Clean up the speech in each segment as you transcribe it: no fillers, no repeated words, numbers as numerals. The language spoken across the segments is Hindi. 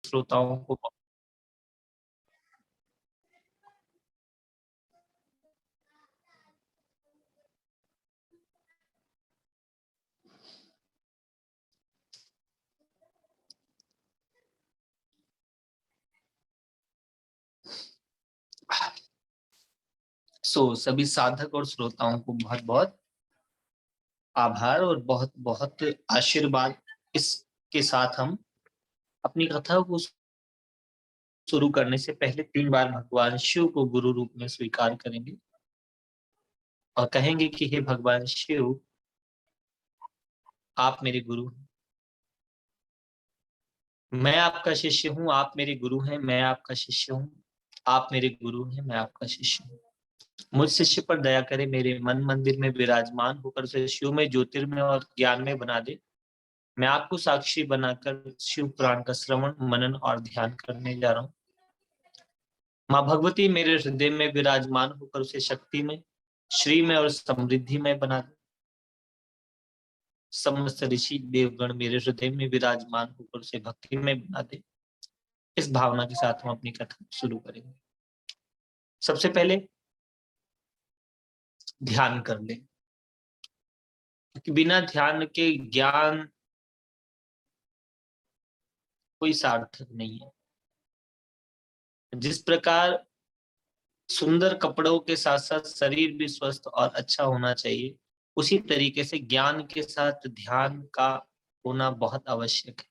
श्रोताओं को सभी साधक और श्रोताओं को बहुत बहुत आभार और बहुत बहुत आशीर्वाद। इसके साथ हम अपनी कथा को शुरू करने से पहले 3 बार भगवान शिव को गुरु रूप में स्वीकार करेंगे और कहेंगे कि हे भगवान शिव, आप मेरे गुरु हैं, मैं आपका शिष्य हूँ। आप मेरे गुरु हैं, मैं आपका शिष्य हूँ। आप मेरे गुरु हैं, मैं आपका शिष्य हूँ। मुझ शिष्य पर दया करे, मेरे मन मंदिर में विराजमान होकर उसे शिव में, ज्योतिर्मय और ज्ञान में बना दे। मैं आपको साक्षी बनाकर शिव पुराण का श्रवण, मनन और ध्यान करने जा रहा हूँ। माँ भगवती मेरे हृदय में विराजमान होकर उसे शक्ति में, श्री में और समृद्धि में बना दे। समस्त ऋषि देवगण मेरे हृदय में विराजमान होकर उसे भक्ति में बना दे। इस भावना के साथ हम अपनी कथा शुरू करेंगे। सबसे पहले ध्यान कर ले, क्योंकि बिना ध्यान के ज्ञान कोई सार्थक नहीं है। जिस प्रकार सुंदर कपड़ों के साथ साथ शरीर भी स्वस्थ और अच्छा होना चाहिए, उसी तरीके से ज्ञान के साथ ध्यान का होना बहुत आवश्यक है।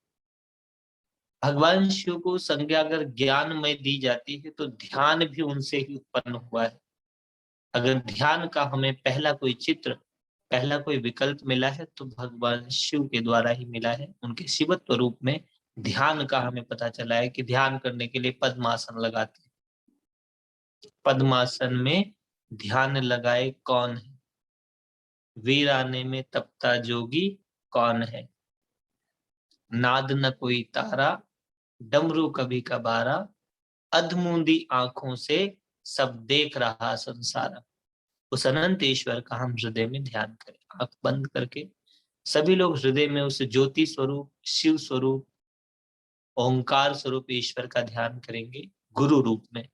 भगवान शिव को संज्ञा अगर ज्ञान में दी जाती है तो ध्यान भी उनसे ही उत्पन्न हुआ है। अगर ध्यान का हमें पहला कोई चित्र, पहला कोई विकल्प मिला है तो भगवान शिव के द्वारा ही मिला है। उनके शिवत्व रूप में ध्यान का हमें पता चला है कि ध्यान करने के लिए पद्मासन लगाते हैं। पद्मासन में ध्यान लगाए कौन है? वीराने में तपता जोगी कौन है? नाद न कोई तारा, डमरू कभी कबारा, अधमूंदी आंखों से सब देख रहा संसारा। उस अनंत ईश्वर का हम हृदय में ध्यान करें। आंख बंद करके सभी लोग हृदय में उस ज्योति स्वरूप, शिव स्वरूप, ओंकार स्वरूप ईश्वर का ध्यान करेंगे गुरु रूप में।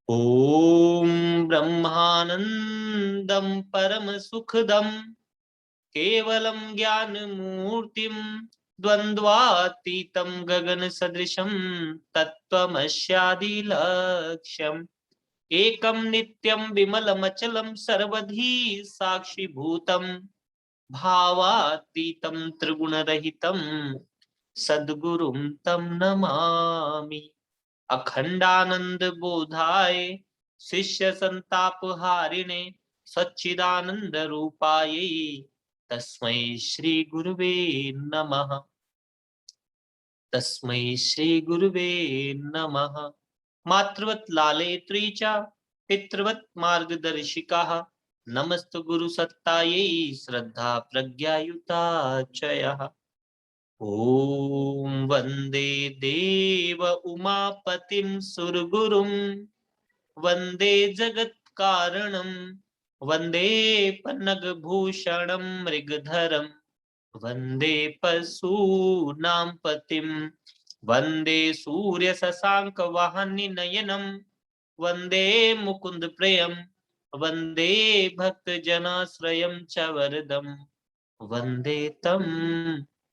ओम ब्रह्मानंदम परम सुखदम केवलम ज्ञान मूर्तिम द्वंद्वातीतम गगन सदृशम तत्वमस्यादि लक्ष्यम एकम नित्यम विमलमचलम सर्वधी साक्षिभूतम भावातीतम त्रिगुणरहितम सद्गुरुम तम नमामि। अखंडानंद बोधाय शिष्य संताप हारिणे सच्चिदानंद रूपाय तस्मै श्री गुरुवे नमः। तस्मै श्री गुरुवे नमः। मातृवत् लालयित्री च पितृवत् मार्गदर्शिकाः नमस्तु गुरुसत्तायै श्रद्धा प्रज्ञायुता च यः। ओम वंदे देव उमापतिं सुरगुरुं वंदे जगत्कारणं वंदे पन्नगभूषणं मृगधरं वंदे पशूनां पतिं वंदे सूर्यशशाङ्कवाहननयनं वंदे मुकुन्दप्रियं वंदे भक्तजनाश्रयं च वरदं वंदे तं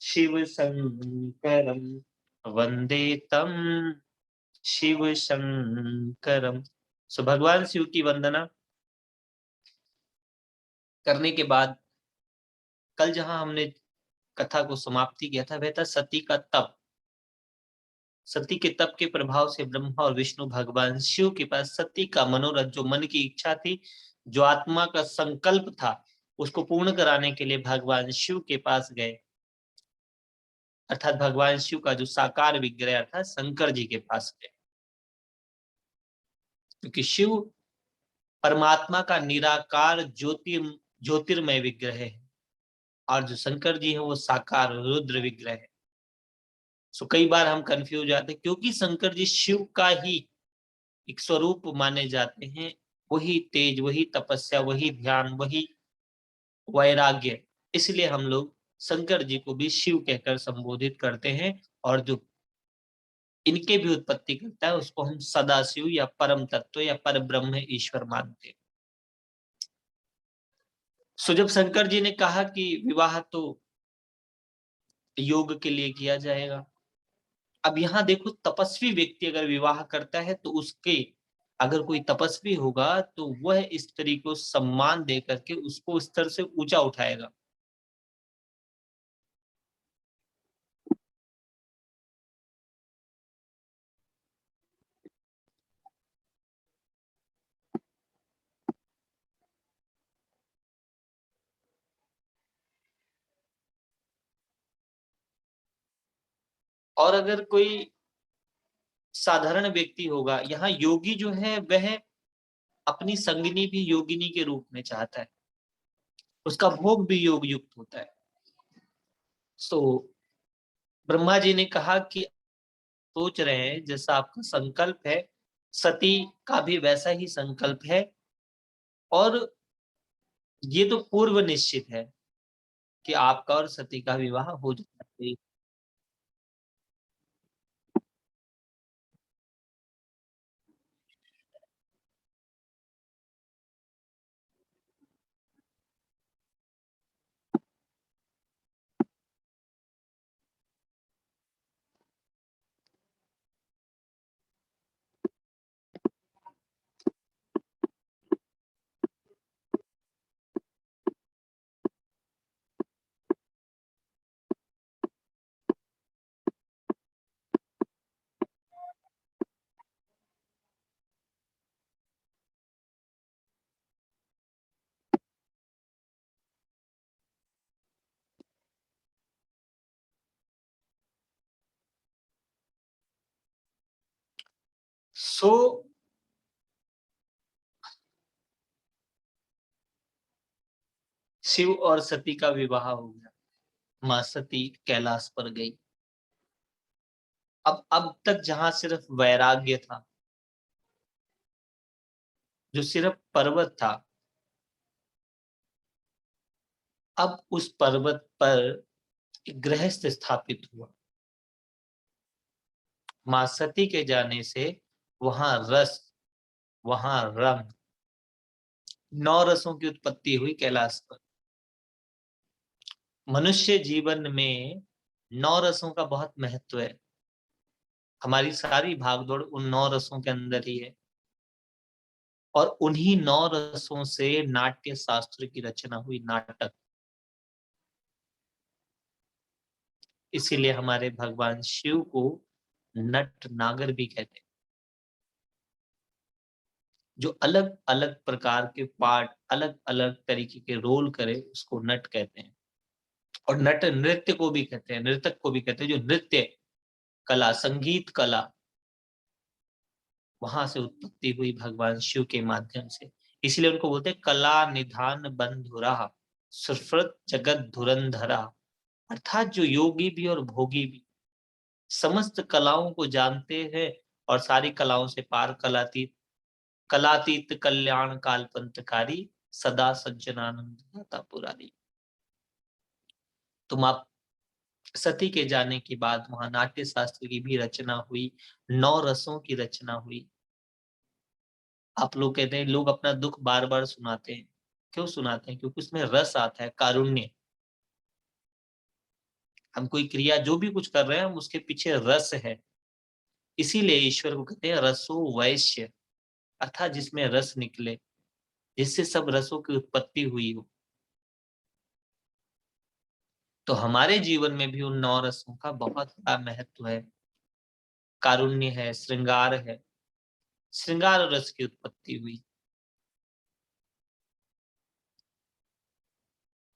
शिव शंकरम वंदे तम शिव शंकरम। सो भगवान शिव की वंदना करने के बाद कल जहां हमने कथा को समाप्ति किया था वह था सती का तप। सती के तप के प्रभाव से ब्रह्मा और विष्णु भगवान शिव के पास सती का मनोरथ, जो मन की इच्छा थी, जो आत्मा का संकल्प था, उसको पूर्ण कराने के लिए भगवान शिव के पास गए। अर्थात भगवान शिव का जो साकार विग्रह अर्थात शंकर जी के पास गए, क्योंकि शिव परमात्मा का निराकार ज्योतिर्मय विग्रह है और जो शंकर जी है वो साकार रुद्र विग्रह है। सो कई बार हम कंफ्यूज जाते हैं, क्योंकि शंकर जी शिव का ही एक स्वरूप माने जाते हैं। वही तेज, वही तपस्या, वही ध्यान, वही वैराग्य, इसलिए हम लोग शंकर जी को भी शिव कहकर संबोधित करते हैं। और जो इनके भी उत्पत्ति करता है, उसको हम सदाशिव या परम तत्व या पर ब्रह्म ईश्वर मानते हैं। सो जब शंकर जी ने कहा कि विवाह तो योग के लिए किया जाएगा, अब यहाँ देखो तपस्वी व्यक्ति अगर विवाह करता है तो उसके, अगर कोई तपस्वी होगा तो वह स्त्री को सम्मान दे करके उसको स्तर से ऊंचा उठाएगा। और अगर कोई साधारण व्यक्ति होगा, यहाँ योगी जो है वह अपनी संगिनी भी योगिनी के रूप में चाहता है, उसका भोग भी योग युक्त होता है। सो ब्रह्मा जी ने कहा कि सोच रहे हैं जैसा आपका संकल्प है, सती का भी वैसा ही संकल्प है, और ये तो पूर्व निश्चित है कि आपका और सती का विवाह हो जाना चाहिए। सो शिव और सती का विवाह हो गया, मां सती कैलाश पर गई। अब तक जहां सिर्फ वैराग्य था, जो सिर्फ पर्वत था, अब उस पर्वत पर एक गृहस्थ स्थापित हुआ। मां सती के जाने से वहां रस, वहां रंग, 9 रसों की उत्पत्ति हुई कैलाश पर। मनुष्य जीवन में 9 रसों का बहुत महत्व है। हमारी सारी भागदौड़ उन 9 रसों के अंदर ही है, और उन्हीं 9 रसों से नाट्य शास्त्र की रचना हुई, नाटक। इसीलिए हमारे भगवान शिव को नट नागर भी कहते हैं। जो अलग अलग प्रकार के पार्ट, अलग अलग तरीके के रोल करे उसको नट कहते हैं। और नट नृत्य को भी कहते हैं, नृतक को भी कहते हैं, जो नृत्य कला, संगीत कला, वहां से उत्पत्ति हुई भगवान शिव के माध्यम से। इसलिए उनको बोलते हैं कला निधान बंधुरा, सुफ्रत जगत धुरंधरा। अर्थात जो योगी भी और भोगी भी समस्त कलाओं को जानते हैं, और सारी कलाओं से पार, कलातीत, कलातीत कल्याण कालपंतकारी, सदा सज्जनानंद दाता पुरारी। तुम आप सती के जाने के बाद वहां नाट्य शास्त्र की भी रचना हुई, 9 रसों की रचना हुई। आप लोग कहते हैं लोग अपना दुख बार बार सुनाते हैं, क्यों सुनाते हैं? क्योंकि उसमें रस आता है, कारुण्य। हम कोई क्रिया जो भी कुछ कर रहे हैं, हम उसके पीछे रस है। इसीलिए ईश्वर को कहते हैं रसो वैश्य, अर्थात जिसमें रस निकले, जिससे सब रसों की उत्पत्ति हुई हो। तो हमारे जीवन में भी उन 9 रसों का बहुत बड़ा महत्व है। कारुण्य है, श्रृंगार है, श्रृंगार रस की उत्पत्ति हुई।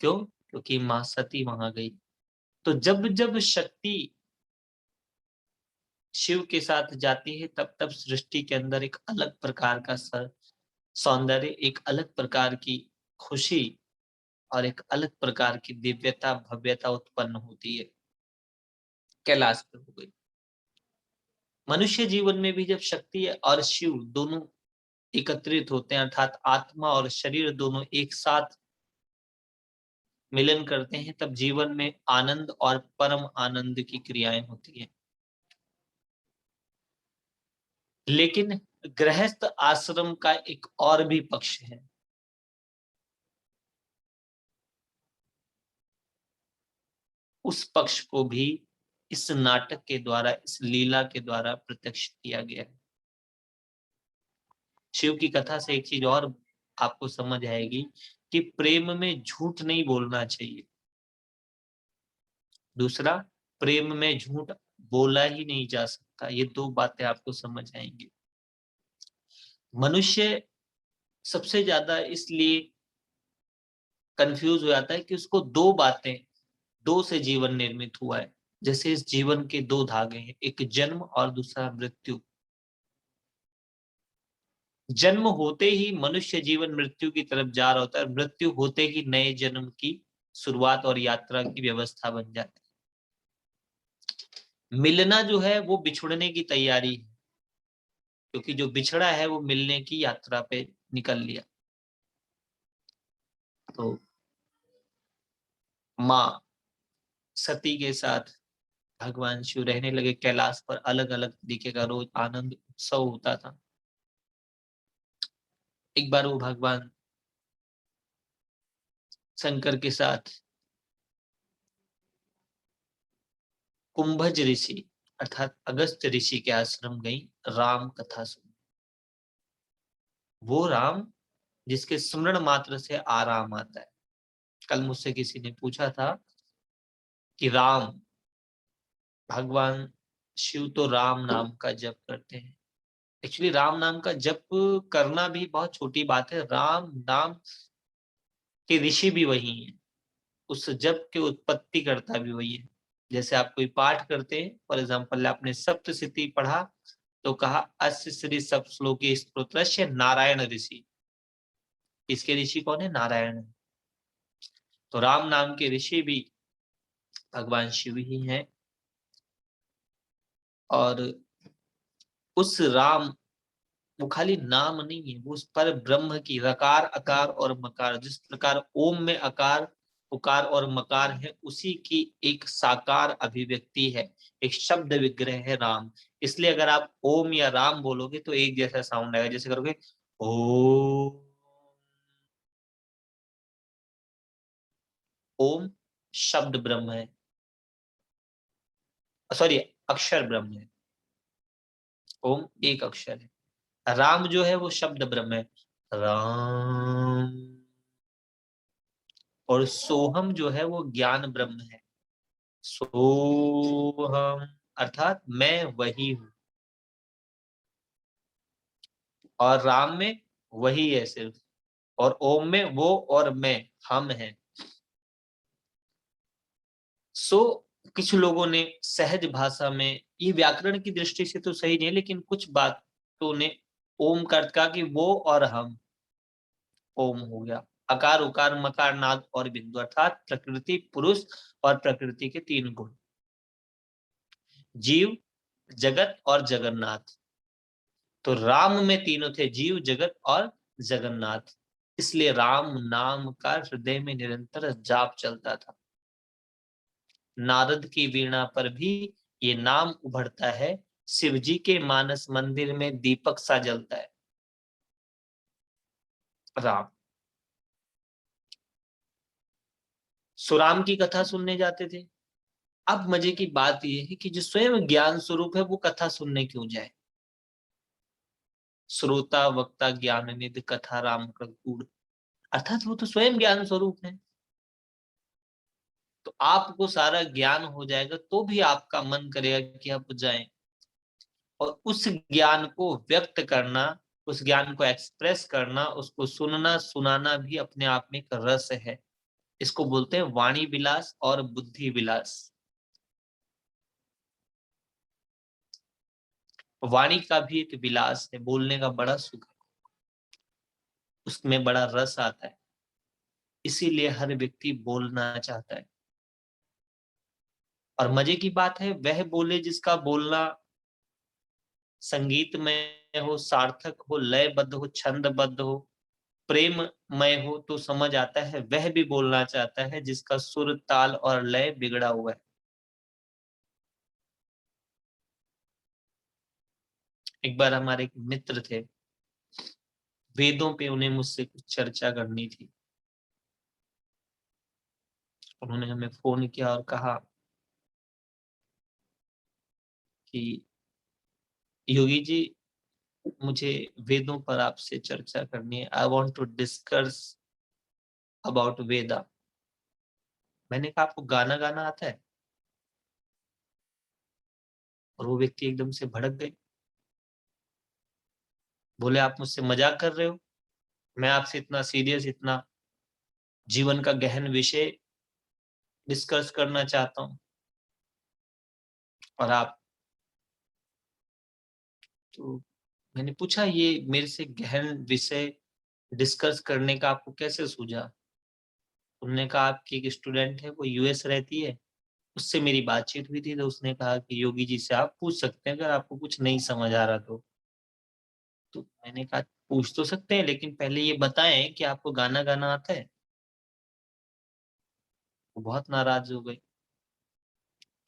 क्यों? क्योंकि मां सती वहां गई। तो जब जब शक्ति शिव के साथ जाती है, तब तब सृष्टि के अंदर एक अलग प्रकार का सौंदर्य, एक अलग प्रकार की खुशी, और एक अलग प्रकार की दिव्यता, भव्यता उत्पन्न होती है। कैलाश पर हो गई। मनुष्य जीवन में भी जब शक्ति और शिव दोनों एकत्रित होते हैं, अर्थात आत्मा और शरीर दोनों एक साथ मिलन करते हैं, तब जीवन में आनंद और परम आनंद की क्रियाएं होती है। लेकिन गृहस्थ आश्रम का एक और भी पक्ष है। उस पक्ष को भी इस नाटक के द्वारा, इस लीला के द्वारा प्रत्यक्ष किया गया है। शिव की कथा से एक चीज और आपको समझ आएगी कि प्रेम में झूठ नहीं बोलना चाहिए। दूसरा, प्रेम में झूठ बोला ही नहीं जा सकता। ये दो बातें आपको समझ आएंगी। मनुष्य सबसे ज्यादा इसलिए कंफ्यूज हो जाता है कि उसको दो बातें, दो से जीवन निर्मित हुआ है। जैसे इस जीवन के दो धागे हैं, एक जन्म और दूसरा मृत्यु। जन्म होते ही मनुष्य जीवन मृत्यु की तरफ जा रहा होता है, मृत्यु होते ही नए जन्म की शुरुआत और यात्रा की व्यवस्था बन जाती है। मिलना जो है वो बिछुड़ने की तैयारी है, क्योंकि जो बिछड़ा है वो मिलने की यात्रा पे निकल लिया। तो माँ सती के साथ भगवान शिव रहने लगे कैलाश पर। अलग अलग तरीके का रोज आनंद उत्सव होता था। एक बार वो भगवान शंकर के साथ कुंभज ऋषि अर्थात अगस्त ऋषि के आश्रम गई राम कथा सुन। वो राम जिसके स्मरण मात्र से आराम आता है। कल मुझसे किसी ने पूछा था कि राम, भगवान शिव तो राम नाम का जप करते हैं। एक्चुअली राम नाम का जप करना भी बहुत छोटी बात है। राम नाम के ऋषि भी वही है, उस जप के उत्पत्ति करता भी वही है। जैसे आप कोई पाठ करते हैं, फॉर एग्जाम्पल आपने सप्तशती पढ़ा तो कहा अस्य श्री सप्त श्लोकी स्तोत्रस्य नारायण ऋषि। इसके ऋषि कौन है? नारायण। तो राम नाम के ऋषि भी भगवान शिव ही हैं। और उस राम, वो खाली नाम नहीं है, वो उस पर ब्रह्म की रकार अकार और मकार, जिस प्रकार ओम में अकार उकार और मकार है, उसी की एक साकार अभिव्यक्ति है, एक शब्द विग्रह है राम। इसलिए अगर आप ओम या राम बोलोगे तो एक जैसा साउंड आएगा। जैसे करोगे ओ, ओम शब्द ब्रह्म है, सॉरी अक्षर ब्रह्म है। ओम एक अक्षर है, राम जो है वो शब्द ब्रह्म है, राम। और सोहम जो है वो ज्ञान ब्रह्म है, सोहम अर्थात मैं वही हूं। और राम में वही है सिर्फ, और ओम में वो और मैं, हम हैं। सो कुछ लोगों ने सहज भाषा में, ये व्याकरण की दृष्टि से तो सही नहीं, लेकिन कुछ बातों ने ओम का अर्थ कहा कि वो और हम, ओम हो गया। अकार उकार मकार नाद और बिंदु अर्थात प्रकृति पुरुष और प्रकृति के तीन गुण, जीव जगत और जगन्नाथ। तो राम में तीनों थे, जीव जगत और जगन्नाथ। इसलिए राम नाम का हृदय में निरंतर जाप चलता था। नारद की वीणा पर भी ये नाम उभरता है। शिव जी के मानस मंदिर में दीपक सा जलता है राम। सुराम की कथा सुनने जाते थे। अब मजे की बात यह है कि जो स्वयं ज्ञान स्वरूप है वो कथा सुनने क्यों जाए? श्रोता वक्ता ज्ञान निधि कथा राम प्रगूढ़, अर्थात वो तो स्वयं ज्ञान स्वरूप है। तो आपको सारा ज्ञान हो जाएगा तो भी आपका मन करेगा कि आप जाएं। और उस ज्ञान को व्यक्त करना, उस ज्ञान को एक्सप्रेस करना, उसको सुनना सुनाना भी अपने आप में एक रस है। इसको बोलते हैं वाणी विलास और बुद्धि विलास। वाणी का भी एक विलास है, बोलने का बड़ा सुख है, उसमें बड़ा रस आता है, इसीलिए हर व्यक्ति बोलना चाहता है। और मजे की बात है, वह बोले जिसका बोलना संगीतमय हो, सार्थक हो, लयबद्ध हो, छंदबद्ध हो, प्रेममय हो, तो समझ आता है वह भी बोलना चाहता है जिसका सुर ताल और लय बिगड़ा हुआ है। एक बार हमारे एक मित्र थे, वेदों पे उन्हें मुझसे कुछ चर्चा करनी थी। उन्होंने हमें फोन किया और कहा कि योगी जी, मुझे वेदों पर आपसे चर्चा करनी है। I want to discuss about Veda. मैंने कहा आपको गाना गाना आता है? और वो व्यक्ति एकदम से भड़क गए, बोले आप मुझसे मजाक कर रहे हो? मैं आपसे इतना सीरियस, इतना जीवन का गहन विषय डिस्कस करना चाहता हूँ और आप। तो मैंने पूछा ये मेरे से गहन विषय डिस्कस करने का आपको कैसे सूझा? उन्होंने कहा आपकी एक स्टूडेंट है, वो यूएस रहती है, उससे मेरी बातचीत हुई थी, तो उसने कहा कि योगी जी से आप पूछ सकते हैं अगर आपको कुछ नहीं समझ आ रहा तो मैंने कहा पूछ तो सकते हैं, लेकिन पहले ये बताएं कि आपको गाना गाना आता है। वो बहुत नाराज हो गई,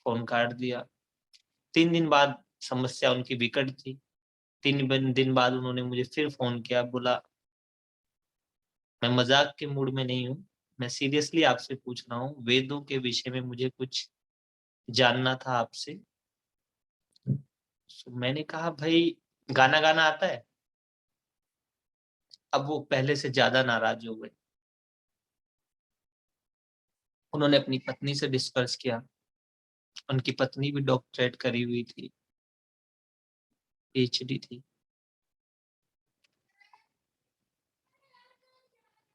फोन काट दिया। 3 दिन बाद समस्या उनकी विकट थी। 3 दिन बाद उन्होंने मुझे फिर फोन किया, बोला मैं मजाक के मूड में नहीं हूँ, मैं सीरियसली आपसे पूछ रहा हूँ, वेदों के विषय में मुझे कुछ जानना था आपसे। तो मैंने कहा भाई गाना गाना आता है? अब वो पहले से ज्यादा नाराज हो गए। उन्होंने अपनी पत्नी से डिस्कस किया, उनकी पत्नी भी डॉक्टरेट करी हुई थी, पीएचडी थी।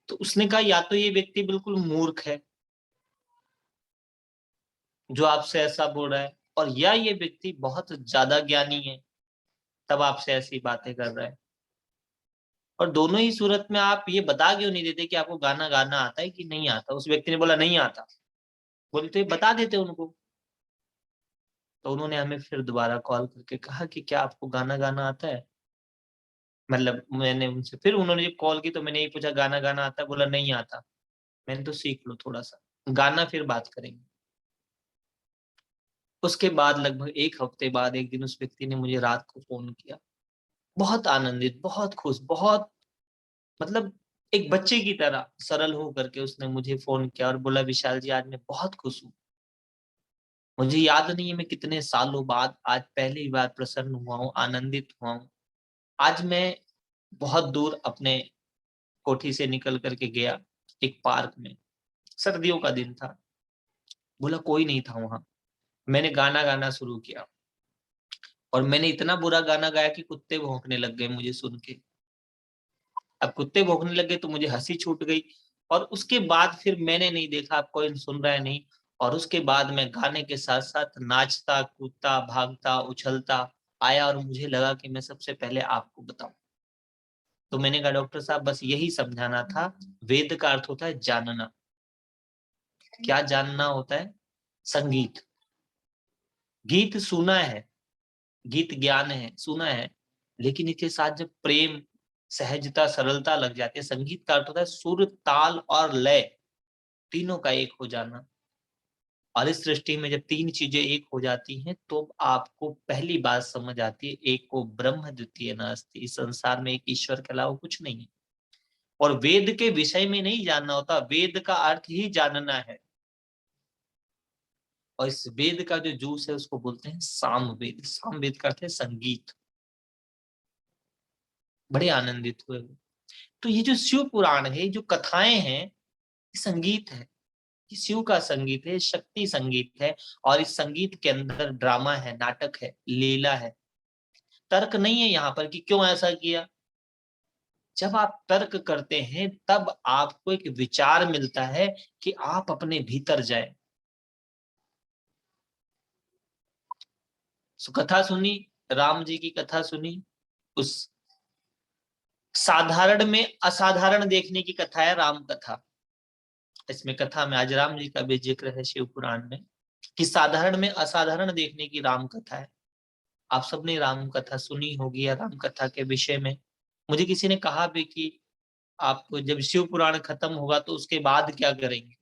तो उसने कहा या तो ये व्यक्ति बिल्कुल मूर्ख है जो आपसे ऐसा बोल रहा है, और या ये व्यक्ति बहुत ज्यादा ज्ञानी है तब आपसे ऐसी बातें कर रहा है। और दोनों ही सूरत में आप ये बता क्यों नहीं देते कि आपको गाना गाना आता है कि नहीं आता? उस व्यक्ति ने बोला नहीं आता। बोले तो ये बता देते उनको। तो उन्होंने हमें फिर दोबारा कॉल करके कहा कि क्या आपको गाना गाना आता है? मतलब मैंने उनसे फिर उन्होंने जब कॉल की तो मैंने यही पूछा गाना गाना आता है? बोला नहीं आता। मैंने तो सीख लो थोड़ा सा गाना, फिर बात करेंगे। उसके बाद लगभग 1 हफ्ते बाद एक दिन उस व्यक्ति ने मुझे रात को फोन किया, बहुत आनंदित, बहुत खुश, बहुत मतलब एक बच्चे की तरह सरल हो करके उसने मुझे फोन किया और बोला विशाल जी आज मैं बहुत खुश हूँ। मुझे याद नहीं है मैं कितने सालों बाद आज पहली बार प्रसन्न हुआ हूँ, आनंदित हुआ हूँ। आज मैं बहुत दूर अपने कोठी से निकल करके गया एक पार्क में, सर्दियों का दिन था। बोला कोई नहीं था वहां। मैंने गाना गाना शुरू किया और मैंने इतना बुरा गाना गाया कि कुत्ते भौंकने लग गए मुझे सुन के। अब कुत्ते भौंकने लगे तो मुझे हंसी छूट गई। और उसके बाद फिर मैंने नहीं देखा अब कोई सुन रहा है नहीं। और उसके बाद मैं गाने के साथ साथ नाचता कूदता भागता उछलता आया और मुझे लगा कि मैं सबसे पहले आपको बताऊं। तो मैंने कहा डॉक्टर साहब बस यही समझाना था, वेद का अर्थ होता है जानना। क्या जानना होता है? संगीत। गीत सुना है, गीत ज्ञान है, सुना है, लेकिन इसके साथ जब प्रेम, सहजता, सरलता लग जाती है, संगीत का अर्थ होता है सुर, ताल और लय, तीनों का एक हो जाना। और इस सृष्टि में जब 3 चीजें एक हो जाती हैं तो आपको पहली बात समझ आती है, एक को ब्रह्म द्वितीय नास्ति, इस संसार में एक ईश्वर के अलावा कुछ नहीं है। और वेद के विषय में नहीं जानना होता, वेद का अर्थ ही जानना है। और इस वेद का जो जूस है उसको बोलते हैं सामवेद। सामवेद का अर्थ है संगीत। बड़े आनंदित हुए। तो ये जो शिव पुराण है, जो कथाएं हैं, ये संगीत है। ये शिव का संगीत है, शक्ति संगीत है। और इस संगीत के अंदर ड्रामा है, नाटक है, लीला है। तर्क नहीं है यहाँ पर कि क्यों ऐसा किया। जब आप तर्क करते हैं तब आपको एक विचार मिलता है कि आप अपने भीतर जाए। कथा सुनी, राम जी की कथा सुनी, उस साधारण में असाधारण देखने की कथा है राम कथा। इसमें कथा में आज राम जी का भी जिक्र है शिव पुराण में, कि साधारण में असाधारण देखने की राम कथा है। आप सबने राम कथा सुनी होगी या राम कथा के विषय में। मुझे किसी ने कहा भी कि आप जब शिव पुराण खत्म होगा तो उसके बाद क्या करेंगे?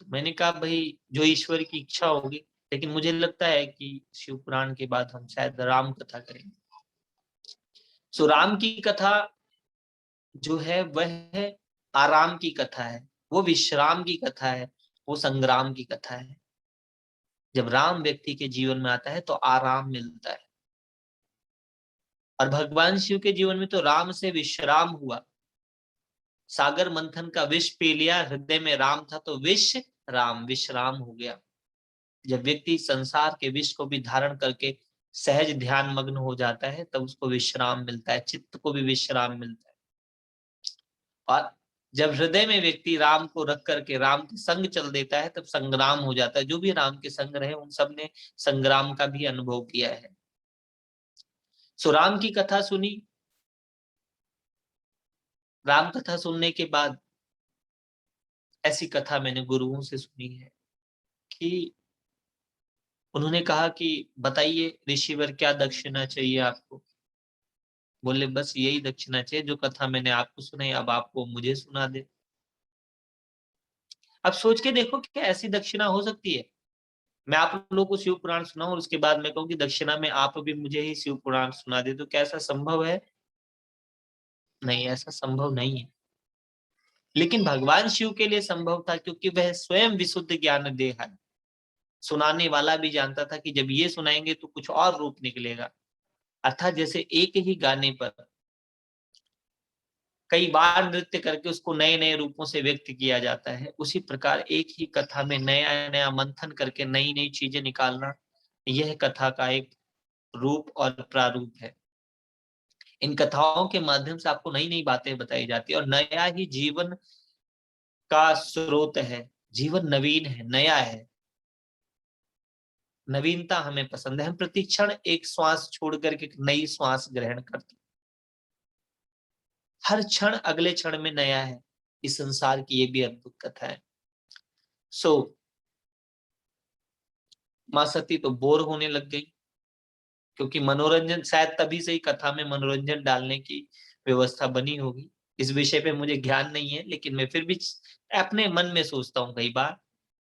तो मैंने कहा भाई जो ईश्वर की इच्छा होगी। लेकिन मुझे लगता है कि शिव पुराण के बाद हम शायद राम कथा करेंगे। सो राम की कथा जो है वह है आराम की कथा है, वो विश्राम की कथा है, वो संग्राम की कथा है। जब राम व्यक्ति के जीवन में आता है तो आराम मिलता है, और भगवान शिव के जीवन में तो राम से विश्राम हुआ। सागर मंथन का विष पी लिया, हृदय में राम था तो विष राम विश्राम हो गया। जब व्यक्ति संसार के विष को भी धारण करके सहज ध्यान मग्न हो जाता है तब उसको विश्राम मिलता है, चित्त को भी विश्राम मिलता है। और जब हृदय में व्यक्ति राम को रख करके राम के संग चल देता है तब संग्राम हो जाता है। जो भी राम के संग रहे उन सब ने संग्राम का भी अनुभव किया है। सो राम की कथा सुनी, राम कथा सुनने के बाद ऐसी कथा मैंने गुरुओं से सुनी है कि उन्होंने कहा कि बताइए ऋषिवर क्या दक्षिणा चाहिए आपको। बोले बस यही दक्षिणा चाहिए, जो कथा मैंने आपको सुनाई अब आपको मुझे सुना दे। अब सोच के देखो कि क्या ऐसी दक्षिणा हो सकती है। मैं आप लोगों को शिव पुराण सुनाऊं और उसके बाद मैं कहूँ कि दक्षिणा में आप भी मुझे ही शिव पुराण सुना दे, तो क्या ऐसा संभव है? नहीं, ऐसा संभव नहीं है। लेकिन भगवान शिव के लिए संभव था, क्योंकि वह स्वयं विशुद्ध ज्ञान देह है। सुनाने वाला भी जानता था कि जब ये सुनाएंगे तो कुछ और रूप निकलेगा। अर्थात जैसे एक ही गाने पर कई बार नृत्य करके उसको नए नए रूपों से व्यक्त किया जाता है, उसी प्रकार एक ही कथा में नया नया मंथन करके नई नई चीजें निकालना, यह कथा का एक रूप और प्रारूप है। इन कथाओं के माध्यम से आपको नई नई बातें बताई जाती है और नया ही जीवन का स्रोत है। जीवन नवीन है, नया है। नवीनता हमें पसंद है। हम प्रतिक्षण एक श्वास छोड़ करके एक नई श्वास ग्रहण करते हैं। हर क्षण अगले क्षण में नया है। इस संसार की ये भी अद्भुत कथा है। सो माँ सती तो बोर होने लग गई, क्योंकि मनोरंजन शायद तभी से ही कथा में मनोरंजन डालने की व्यवस्था बनी होगी। इस विषय पे मुझे ज्ञान नहीं है, लेकिन मैं फिर भी अपने मन में सोचता हूँ कई बार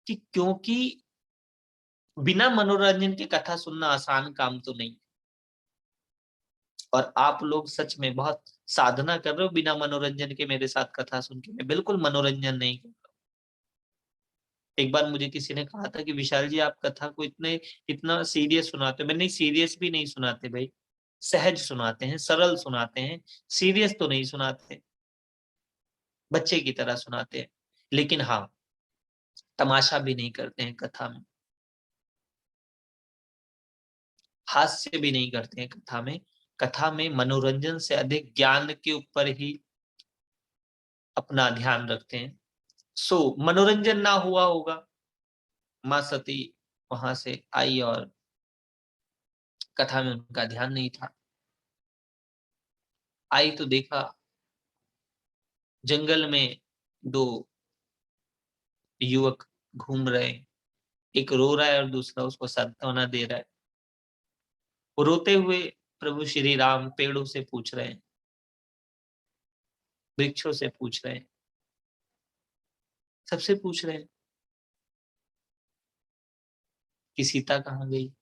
कि क्योंकि बिना मनोरंजन की कथा सुनना आसान काम तो नहीं। और आप लोग सच में बहुत साधना कर रहे हो बिना मनोरंजन के मेरे साथ कथा सुन के। मैं बिल्कुल मनोरंजन नहीं कर रहा हूँ। एक बार मुझे किसी ने कहा था कि विशाल जी आप कथा को इतना सीरियस सुनाते हो। मैं नहीं, सीरियस भी नहीं सुनाते भाई, सहज सुनाते हैं, सरल सुनाते हैं, सीरियस तो नहीं सुनाते, बच्चे की तरह सुनाते हैं। लेकिन हाँ, तमाशा भी नहीं करते हैं कथा में, हास्य भी नहीं करते हैं कथा में। कथा में मनोरंजन से अधिक ज्ञान के ऊपर ही अपना ध्यान रखते हैं। सो मनोरंजन ना हुआ होगा, माँ सती वहां से आई और कथा में उनका ध्यान नहीं था। आई तो देखा जंगल में दो युवक घूम रहे हैं, एक रो रहा है और दूसरा उसको सांत्वना दे रहा है। वो रोते हुए प्रभु श्री राम पेड़ों से पूछ रहे हैं, वृक्षों से पूछ रहे हैं, सबसे पूछ रहे हैं कि सीता कहाँ गई।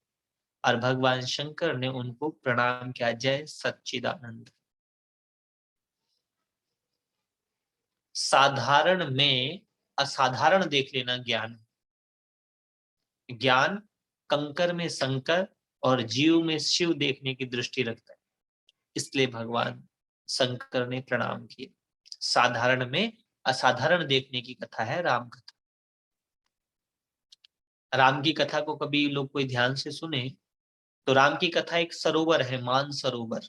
और भगवान शंकर ने उनको प्रणाम किया। जय सच्चिदानंद। साधारण में असाधारण देख लेना ज्ञान। ज्ञान कंकर में शंकर और जीव में शिव देखने की दृष्टि रखता है। इसलिए भगवान शंकर ने प्रणाम किए। साधारण में असाधारण देखने की कथा है राम कथा। राम की कथा को कभी लोग कोई ध्यान से सुने तो राम की कथा एक सरोवर है, मान सरोवर।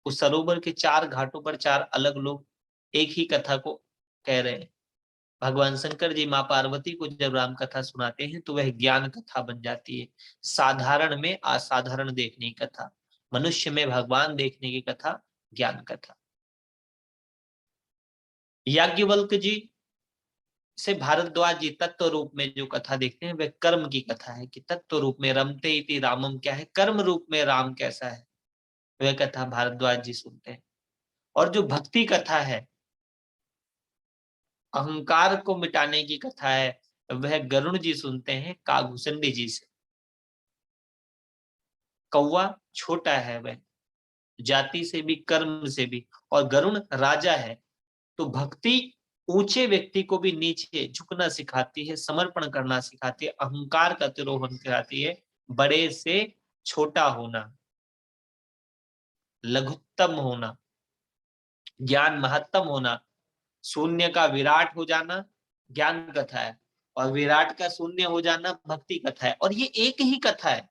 उस सरोवर के चार घाटों पर चार अलग लोग एक ही कथा को कह रहे हैं। भगवान शंकर जी माँ पार्वती को जब राम कथा सुनाते हैं तो वह ज्ञान कथा बन जाती है। साधारण में असाधारण देखने की कथा, मनुष्य में भगवान देखने की कथा ज्ञान कथा। याज्ञवल्क्य जी से भारद्वाज जी तत्व रूप में जो कथा देखते हैं वह कर्म की कथा है, कि तत्व रूप में रमते इति रामम क्या है, कर्म रूप में राम कैसा है, वह कथा भारद्वाज जी सुनते हैं। और जो भक्ति कथा है, अहंकार को मिटाने की कथा है, वह गरुण जी सुनते हैं कागभूषणी जी से। कौवा छोटा है वह, जाति से भी कर्म से भी, और गरुण राजा है। तो भक्ति ऊंचे व्यक्ति को भी नीचे झुकना सिखाती है, समर्पण करना सिखाती है, अहंकार का तिरोहन कराती है, बड़े से छोटा होना, लघुत्तम होना, ज्ञान महत्तम होना, शून्य का विराट हो जाना ज्ञान कथा है, और विराट का शून्य हो जाना भक्ति कथा है। और ये एक ही कथा है,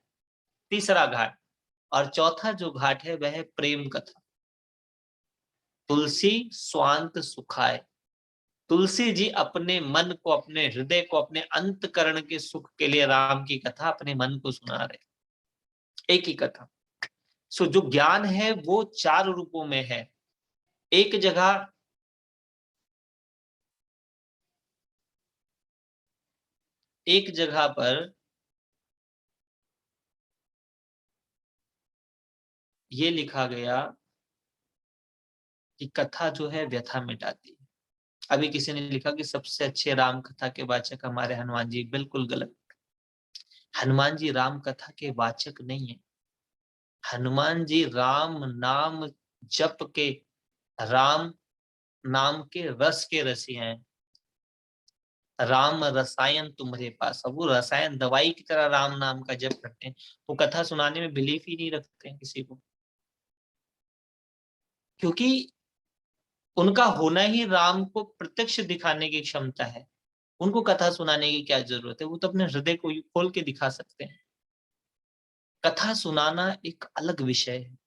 तीसरा घाट। और चौथा जो घाट है वह है प्रेम कथा। तुलसी स्वांत सुखाए, तुलसी जी अपने मन को, अपने हृदय को, अपने अंतकरण के सुख के लिए राम की कथा अपने मन को सुना रहे, एक ही कथा। सो जो ज्ञान है वो चार रूपों में है। एक जगह पर ये लिखा गया कि कथा जो है व्यथा मिटाती है। अभी किसी ने लिखा कि सबसे अच्छे राम कथा के वाचक हमारे हनुमान जी, बिल्कुल गलत। हनुमान जी राम कथा के वाचक नहीं है। हनुमान जी राम नाम जप के, राम नाम के रस के रसिया हैं। राम रसायन तुम्हारे पास, अब वो रसायन दवाई की तरह राम नाम का जप करते हैं। वो कथा सुनाने में बिलीफ ही नहीं रखते हैं किसी को, क्योंकि उनका होना ही राम को प्रत्यक्ष दिखाने की क्षमता है। उनको कथा सुनाने की क्या जरूरत है, वो तो अपने हृदय को खोल के दिखा सकते हैं। कथा सुनाना एक अलग विषय है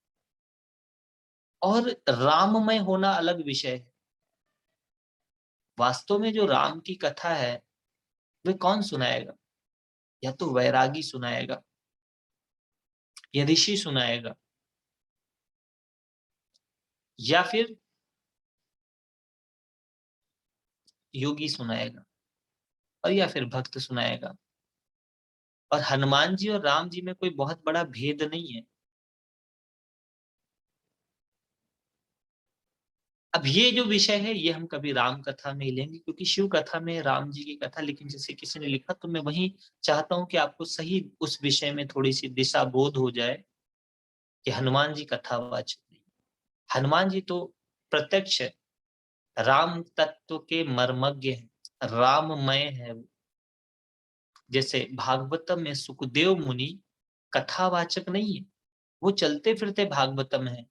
और राममय होना अलग विषय है। वास्तव में जो राम की कथा है वे कौन सुनाएगा? या तो वैरागी सुनाएगा, या ऋषि सुनाएगा, या फिर योगी सुनाएगा, और या फिर भक्त सुनाएगा। और हनुमान जी और राम जी में कोई बहुत बड़ा भेद नहीं है। अब ये जो विषय है ये हम कभी राम कथा में ही लेंगे, क्योंकि शिव कथा में राम जी की कथा, लेकिन जैसे किसी ने लिखा तो मैं वही चाहता हूं कि आपको सही उस विषय में थोड़ी सी दिशा बोध हो जाए कि हनुमान जी कथावाचक नहीं। हनुमान जी तो प्रत्यक्ष राम तत्व के मर्मज्ञ हैं, राममय है। जैसे भागवतम में सुखदेव मुनि कथावाचक नहीं है, वो चलते फिरते भागवतम है।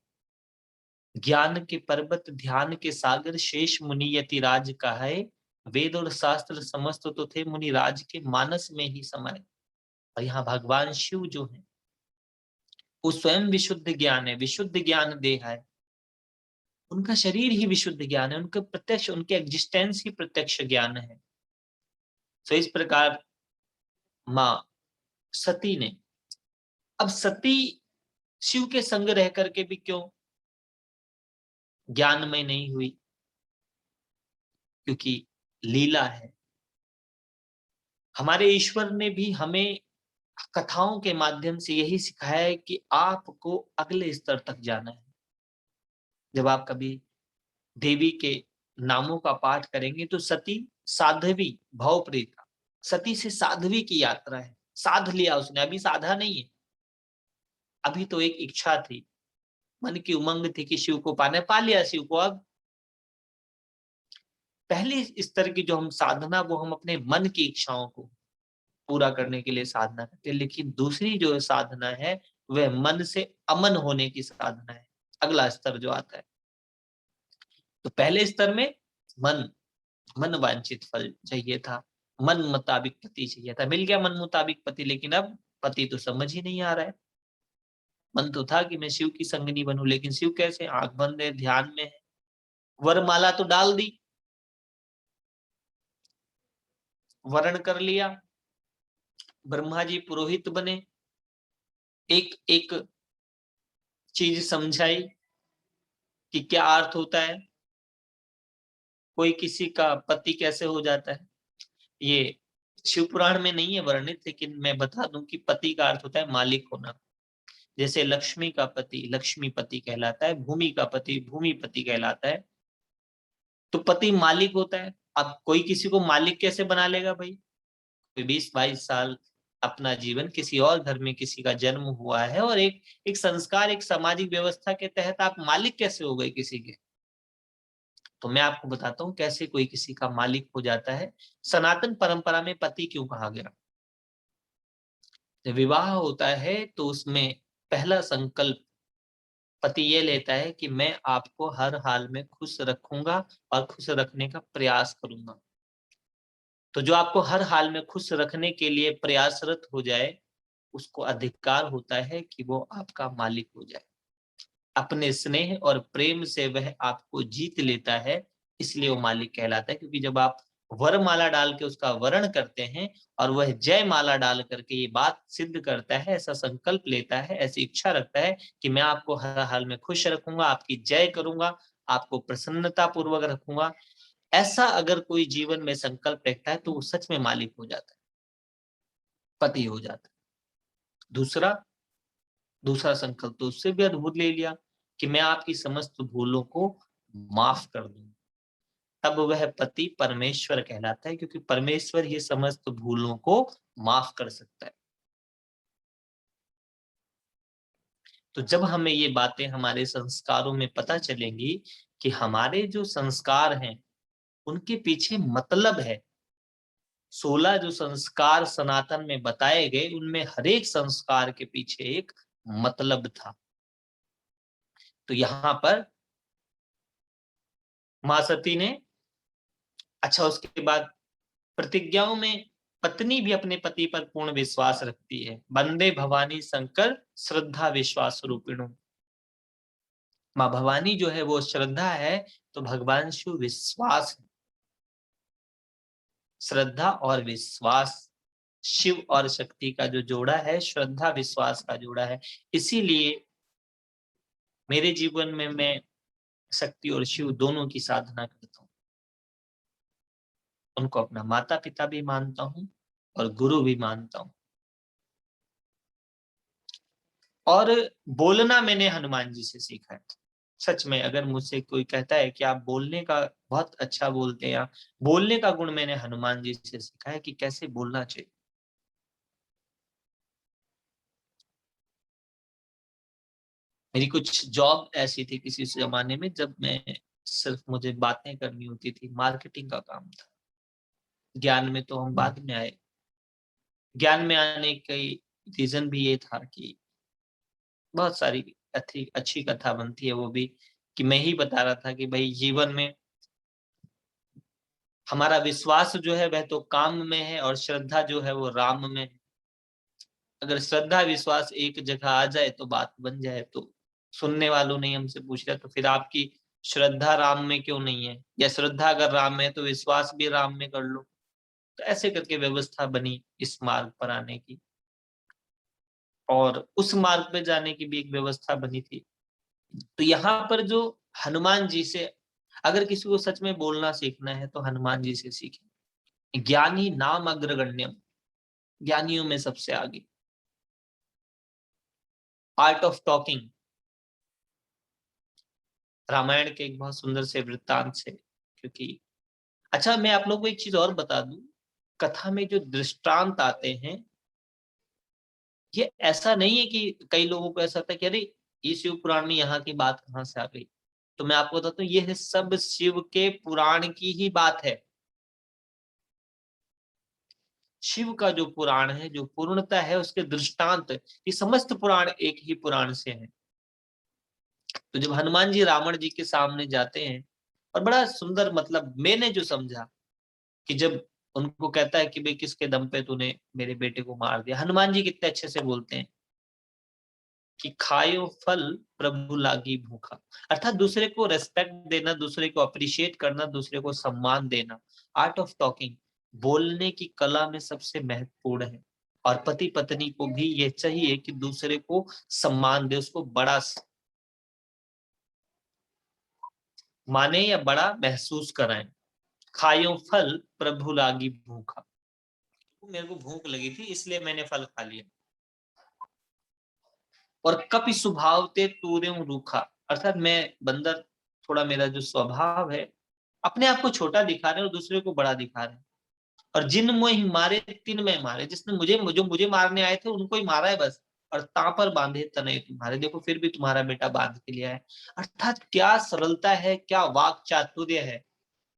ज्ञान के पर्वत ध्यान के सागर शेष मुनि यतिराज का है, वेद और शास्त्र समस्त तो थे मुनि राज के मानस में ही समाये। और यहाँ भगवान शिव जो है वो स्वयं विशुद्ध ज्ञान है, विशुद्ध ज्ञान देह है। उनका शरीर ही विशुद्ध ज्ञान है, उनका प्रत्यक्ष, उनके एग्जिस्टेंस ही प्रत्यक्ष ज्ञान है। तो इस प्रकार माँ सती ने, अब सती शिव के संग रह करके भी क्यों ज्ञानमय नहीं हुई? क्योंकि लीला है। हमारे ईश्वर ने भी हमें कथाओं के माध्यम से यही सिखाया है कि आपको अगले स्तर तक जाना है। जब आप कभी देवी के नामों का पाठ करेंगे तो सती साध्वी भवप्रीता, सती से साध्वी की यात्रा है। साध लिया उसने, अभी साधा नहीं है। अभी तो एक इच्छा थी, मन की उमंग थी कि शिव को पाना, पा लिया शिव को। अब पहले स्तर की जो हम साधना, वो हम अपने मन की इच्छाओं को पूरा करने के लिए साधना करते हैं। लेकिन दूसरी जो साधना है वह मन से अमन होने की साधना है, अगला स्तर जो आता है। तो पहले स्तर में मन, मन वांछित फल चाहिए था, मन मुताबिक पति चाहिए था, मिल गया मन मुताबिक पति। लेकिन अब पति तो समझ ही नहीं आ रहा है। मन तो था कि मैं शिव की संगनी बनूं, लेकिन शिव कैसे? आंख बंद है, ध्यान में है। वरमाला तो डाल दी, वरण कर लिया, ब्रह्मा जी पुरोहित बने, एक एक चीज समझाई कि क्या अर्थ होता है, कोई किसी का पति कैसे हो जाता है। ये शिव पुराण में नहीं है वर्णित, लेकिन मैं बता दूं कि पति का अर्थ होता है मालिक होना। जैसे लक्ष्मी का पति लक्ष्मीपति कहलाता है, भूमि का पति भूमिपति कहलाता है। तो पति मालिक होता है। अब कोई किसी को मालिक कैसे बना लेगा भाई? कोई 20-22 साल अपना जीवन किसी और घर में किसी का जन्म हुआ है, और एक संस्कार, एक सामाजिक व्यवस्था के तहत आप मालिक कैसे हो गए किसी के? तो मैं आपको बताता हूँ कैसे कोई किसी का मालिक हो जाता है। सनातन परंपरा में पति क्यों कहा गया? जब विवाह होता है तो उसमें पहला संकल्प पति ये लेता है कि मैं आपको हर हाल में खुश रखूंगा और खुश रखने का प्रयास करूंगा। तो जो आपको हर हाल में खुश रखने के लिए प्रयासरत हो जाए, उसको अधिकार होता है कि वो आपका मालिक हो जाए। अपने स्नेह और प्रेम से वह आपको जीत लेता है, इसलिए वो मालिक कहलाता है। क्योंकि जब आप वरमाला डाल के उसका वरण करते हैं और वह जय माला डाल करके ये बात सिद्ध करता है, ऐसा संकल्प लेता है, ऐसी इच्छा रखता है कि मैं आपको हर हाल में खुश रखूंगा, आपकी जय करूंगा, आपको प्रसन्नता पूर्वक रखूंगा, ऐसा अगर कोई जीवन में संकल्प रखता है तो वो सच में मालिक हो जाता है, पति हो जाता है। दूसरा दूसरा संकल्प तो उससे भी अद्भुत ले लिया कि मैं आपकी समस्त भूलों को माफ कर दूं। तब वह पति परमेश्वर कहलाता है, क्योंकि परमेश्वर ही समस्त भूलों को माफ कर सकता है। तो जब हमें ये बातें हमारे संस्कारों में पता चलेंगी कि हमारे जो संस्कार हैं उनके पीछे मतलब है। 16 जो संस्कार सनातन में बताए गए, उनमें हर एक संस्कार के पीछे एक मतलब था। तो यहाँ पर माँ सती ने, अच्छा उसके बाद प्रतिज्ञाओं में पत्नी भी अपने पति पर पूर्ण विश्वास रखती है। वंदे भवानी शंकर श्रद्धा विश्वास रूपिणु। माँ भवानी जो है वो श्रद्धा है, तो भगवान शिव विश्वास है। श्रद्धा और विश्वास, शिव और शक्ति का जो जोड़ा है, श्रद्धा विश्वास का जोड़ा है। इसीलिए मेरे जीवन में मैं शक्ति और शिव दोनों की साधना करता हूँ। उनको अपना माता पिता भी मानता हूँ और गुरु भी मानता हूँ। और बोलना मैंने हनुमान जी से सीखा है। सच में अगर मुझसे कोई कहता है कि आप बोलने का बहुत अच्छा बोलते हैं, या बोलने का गुण मैंने हनुमान जी से सीखा है कि कैसे बोलना चाहिए। मेरी कुछ जॉब ऐसी थी किसी जमाने में, जब मैं सिर्फ मुझे बातें करनी होती थी, मार्केटिंग का काम था। ज्ञान में तो हम बाद में आए। ज्ञान में आने का रीजन भी ये था कि बहुत सारी अच्छी अच्छी कथा बनती है, वो भी कि मैं ही बता रहा था कि भाई जीवन में हमारा विश्वास जो है वह तो काम में है, और श्रद्धा जो है वो राम में है। अगर श्रद्धा विश्वास एक जगह आ जाए तो बात बन जाए। तो सुनने वालों ने हमसे पूछ लिया, तो फिर आपकी श्रद्धा राम में क्यों नहीं है, या श्रद्धा अगर राम में है तो विश्वास भी राम में कर लो। तो ऐसे करके व्यवस्था बनी इस मार्ग पर आने की, और उस मार्ग पे जाने की भी एक व्यवस्था बनी थी। तो यहाँ पर जो हनुमान जी से, अगर किसी को सच में बोलना सीखना है तो हनुमान जी से सीखें। ज्ञानी नाम अग्रगण्यम, ज्ञानियों में सबसे आगे। आर्ट ऑफ टॉकिंग, रामायण के एक बहुत सुंदर से वृत्तांत से। क्योंकि अच्छा मैं आप लोगों को एक चीज और बता दूं, कथा में जो दृष्टांत आते हैं, ये ऐसा नहीं है कि कई लोगों को ऐसा था कि अरे ये शिव पुराण में यहाँ की बात कहाँ से आ गई। तो मैं आपको बताता हूँ, ये है सब शिव के पुराण की ही बात है। शिव का जो पुराण है, जो पूर्णता है, उसके दृष्टांत, ये समस्त पुराण एक ही पुराण से है। तो जब हनुमान जी रावण जी के सामने जाते हैं, और बड़ा सुंदर, मतलब मैंने जो समझा कि जब उनको कहता है कि भाई किसके दम पे तूने मेरे बेटे को मार दिया, हनुमान जी कितने अच्छे से बोलते हैं कि खायो फल प्रभु लागी भूखा। अर्थात दूसरे को रेस्पेक्ट देना, दूसरे को अप्रिशिएट करना, दूसरे को सम्मान देना, आर्ट ऑफ टॉकिंग बोलने की कला में सबसे महत्वपूर्ण है। और पति पत्नी को भी ये चाहिए कि दूसरे को सम्मान दे, उसको बड़ा माने या बड़ा महसूस कराएं। खायो फल प्रभु लागी भूखा, मेरे को भूख लगी थी इसलिए मैंने फल खा लिया। और कपि स्वभाव ते तूर्यों रूखा, अर्थात मैं बंदर, थोड़ा मेरा जो स्वभाव है, अपने आप को छोटा दिखा रहे हैं और दूसरे को बड़ा दिखा रहे हैं। और जिन मोहि मारे तिन में मारे, जिसने मुझे मारने आए थे उनको ही मारा है बस। और तापर बांधे तनय तुम्हारे, देखो फिर भी तुम्हारा बेटा बांध के लिया है। अर्थात क्या सरलता है, क्या वाक चातुर्य है,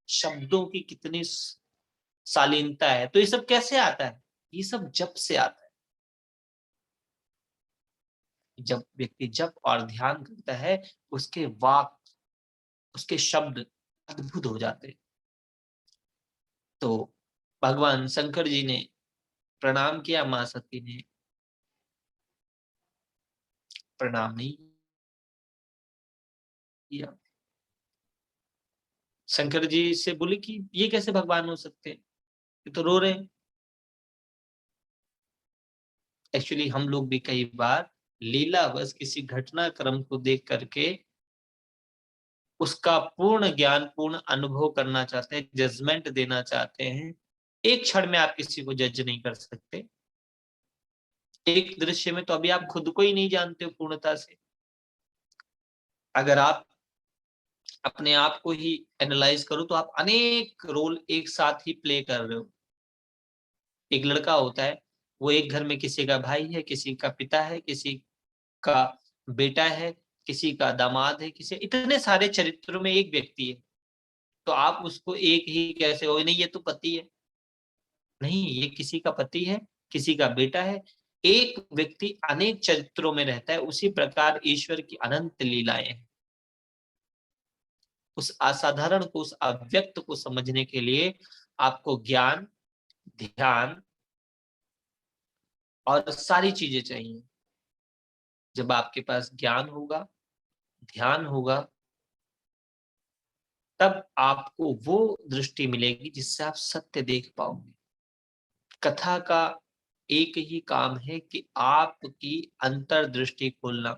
शब्दों की कितनी शालीनता है। तो ये सब कैसे आता है? ये सब जप से आता है। जब व्यक्ति जप और ध्यान करता है, उसके वाक, उसके शब्द अद्भुत हो जाते हैं। तो भगवान शंकर जी ने प्रणाम किया, मां सती ने प्रणाम नहीं किया। शंकर जी से बोले कि ये कैसे भगवान हो सकते हैं, ये तो रो रहे हैं। एक्चुअली हम लोग भी कई बार लीलावश किसी घटनाक्रम को देख करके उसका पूर्ण ज्ञान, पूर्ण अनुभव करना चाहते हैं, जजमेंट देना चाहते हैं। एक क्षण में आप किसी को जज नहीं कर सकते। एक दृश्य में तो अभी आप खुद को ही नहीं जानते हो पूर्णता से। अगर आप अपने आप को ही एनालाइज करो तो आप अनेक रोल एक साथ ही प्ले कर रहे हो। एक लड़का होता है, वो एक घर में किसी का भाई है, किसी का पिता है, किसी का बेटा है, किसी का दामाद है, किसी, इतने सारे चरित्रों में एक व्यक्ति है। तो आप उसको एक ही कैसे हो, नहीं ये तो पति है, नहीं ये किसी का पति है, किसी का बेटा है। एक व्यक्ति अनेक चरित्रों में रहता है। उसी प्रकार ईश्वर की अनंत लीलाएं हैं। उस असाधारण को, उस अव्यक्त को समझने के लिए आपको ज्ञान, ध्यान और सारी चीजें चाहिए। जब आपके पास ज्ञान होगा, ध्यान होगा, तब आपको वो दृष्टि मिलेगी जिससे आप सत्य देख पाओगे। कथा का एक ही काम है कि आपकी अंतर्दृष्टि खोलना।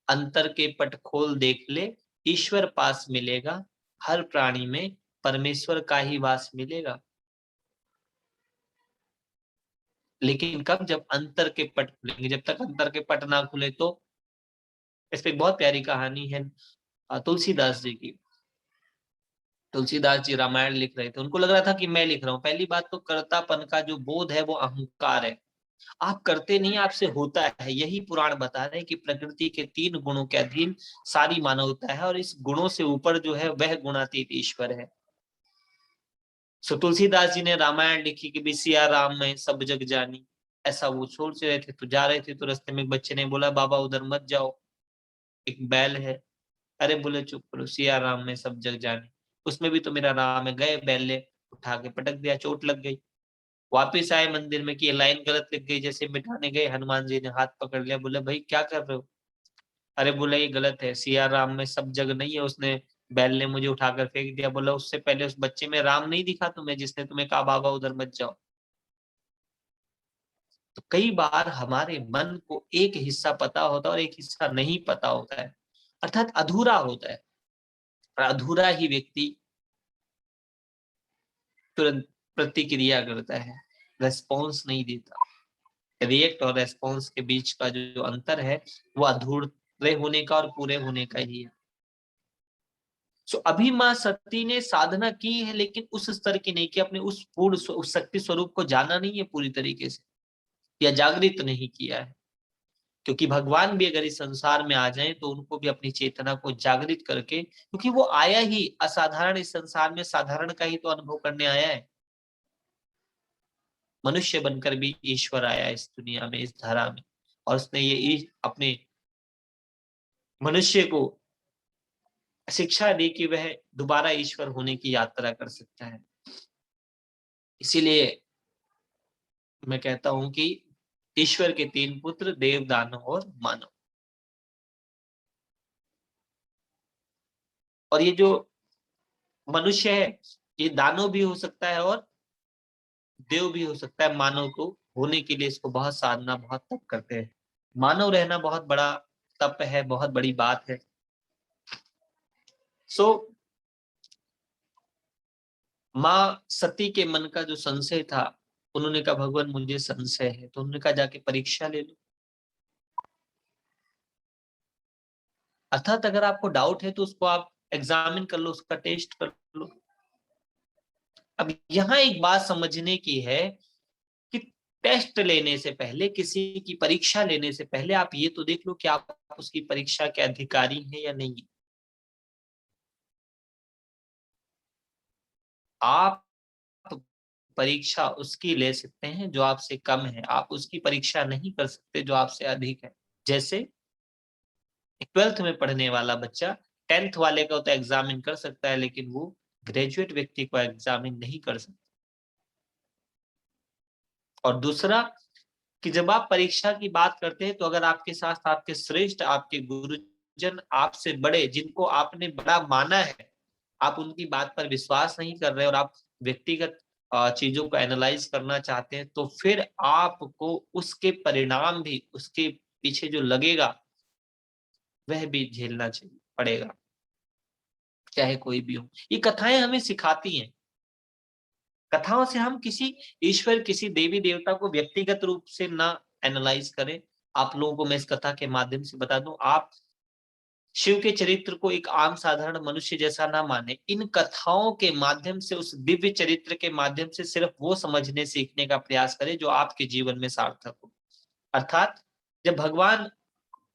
अंतर के पट खोल देख ले, ईश्वर पास मिलेगा। हर प्राणी में परमेश्वर का ही वास मिलेगा। लेकिन कब? जब अंतर के पट खुलेंगे। जब तक अंतर के पट ना खुले तो, इस पे एक बहुत प्यारी कहानी है तुलसीदास जी की। तुलसीदास जी रामायण लिख रहे थे, उनको लग रहा था कि मैं लिख रहा हूँ। पहली बात तो कर्तापन का जो बोध है वो अहंकार है। आप करते नहीं, आपसे होता है। यही पुराण बता रहे हैं कि प्रकृति के 3 गुणों के अधीन सारी मानवता है, और इस गुणों से ऊपर जो है वह गुणातीत ईश्वर है। सो तुलसीदास जी ने रामायण लिखी कि भी सिया राम में सब जग जानी। ऐसा वो सोच रहे थे, तो जा रहे थे, तो रास्ते में एक बच्चे ने बोला, बाबा उधर मत जाओ, एक बैल है। अरे बोले चुप करो, सिया राम में सब जग जानी, उसमें भी तो मेरा राम है। गए, बैल ले उठा के पटक दिया, चोट लग गई। वापिस आए मंदिर में कि ये लाइन गलत लिख गई। जैसे मिटाने गए, हनुमान जी ने हाथ पकड़ लिया, बोले भाई क्या कर रहे हो? अरे बोला ये गलत है, सिया राम में सब जग नहीं है, उसने बैल ने मुझे उठाकर फेंक दिया। बोला उससे पहले उस बच्चे में राम नहीं दिखा तुम्हें, जिसने तुम्हें कहा बाबा उधर मत जाओ? तो कई बार हमारे मन को एक हिस्सा पता होता है और एक हिस्सा नहीं पता होता है, अर्थात अधूरा होता है। और अधूरा ही व्यक्ति तुरंत प्रतिक्रिया करता है, रेस्पॉन्स नहीं देता। रिएक्ट और रेस्पॉन्स के बीच का जो अंतर है, वो अधूरे होने का और पूरे होने का ही है। सो अभी माँ सती ने साधना की है, लेकिन उस स्तर की नहीं की। अपने उस पूर्ण उस शक्ति स्वरूप को जाना नहीं है पूरी तरीके से, या जागृत नहीं किया है। क्योंकि भगवान भी अगर इस संसार में आ जाएं तो उनको भी अपनी चेतना को जागृत करके, क्योंकि वो आया ही असाधारण, इस संसार में साधारण का ही तो अनुभव करने आया है। मनुष्य बनकर भी ईश्वर आया इस दुनिया में, इस धरा में, और उसने ये अपने मनुष्य को शिक्षा दी कि वह दोबारा ईश्वर होने की यात्रा कर सकता है। इसीलिए मैं कहता हूं कि ईश्वर के 3 पुत्र, देव, दानव और मानव। और ये जो मनुष्य है, ये दानव भी हो सकता है और देव भी हो सकता है। मानव को होने के लिए इसको बहुत साधना, बहुत तप करते हैं। मानव रहना बहुत बड़ा तप है, बहुत बड़ी बात है। सो माँ सती के मन का जो संशय था, उन्होंने कहा भगवान मुझे संशय है। तो उन्होंने कहा जाके परीक्षा ले लो। अर्थात अगर आपको डाउट है तो उसको आप एग्जामिन कर लो, उसका टेस्ट कर लो। अब यहाँ एक बात समझने की है कि टेस्ट लेने से पहले, किसी की परीक्षा लेने से पहले आप ये तो देख लो कि आप उसकी परीक्षा के अधिकारी हैं या नहीं। आप परीक्षा उसकी ले सकते हैं जो आपसे कम है, आप उसकी परीक्षा नहीं कर सकते जो आपसे अधिक है। जैसे 12th में पढ़ने वाला बच्चा 10th वाले का तो एग्जामिन कर सकता है, लेकिन वो ग्रेजुएट व्यक्ति को एग्जामिन नहीं कर सकता। और दूसरा कि जब आप परीक्षा की बात करते हैं तो अगर आपके साथ आपके श्रेष्ठ, आपके गुरुजन, आपसे बड़े, जिनको आपने बड़ा माना है, आप उनकी बात पर विश्वास नहीं कर रहे और आप व्यक्तिगत चीजों को एनालाइज करना चाहते हैं, तो फिर आपको उसके परिणाम भी, उसके पीछे जो लगेगा वह भी झेलना चाहिए पड़ेगा, चाहे कोई भी हो। ये कथाएं हमें सिखाती हैं। कथाओं से हम किसी ईश्वर, किसी देवी देवता को व्यक्तिगत रूप से ना एनालाइज करें। आप लोगों को मैं इस कथा के माध्यम से बता दूं, आप शिव के चरित्र को एक आम साधारण मनुष्य जैसा ना माने। इन कथाओं के माध्यम से, उस दिव्य चरित्र के माध्यम से सिर्फ वो समझने सीखने का प्रयास करें जो आपके जीवन में सार्थक हो। अर्थात जब भगवान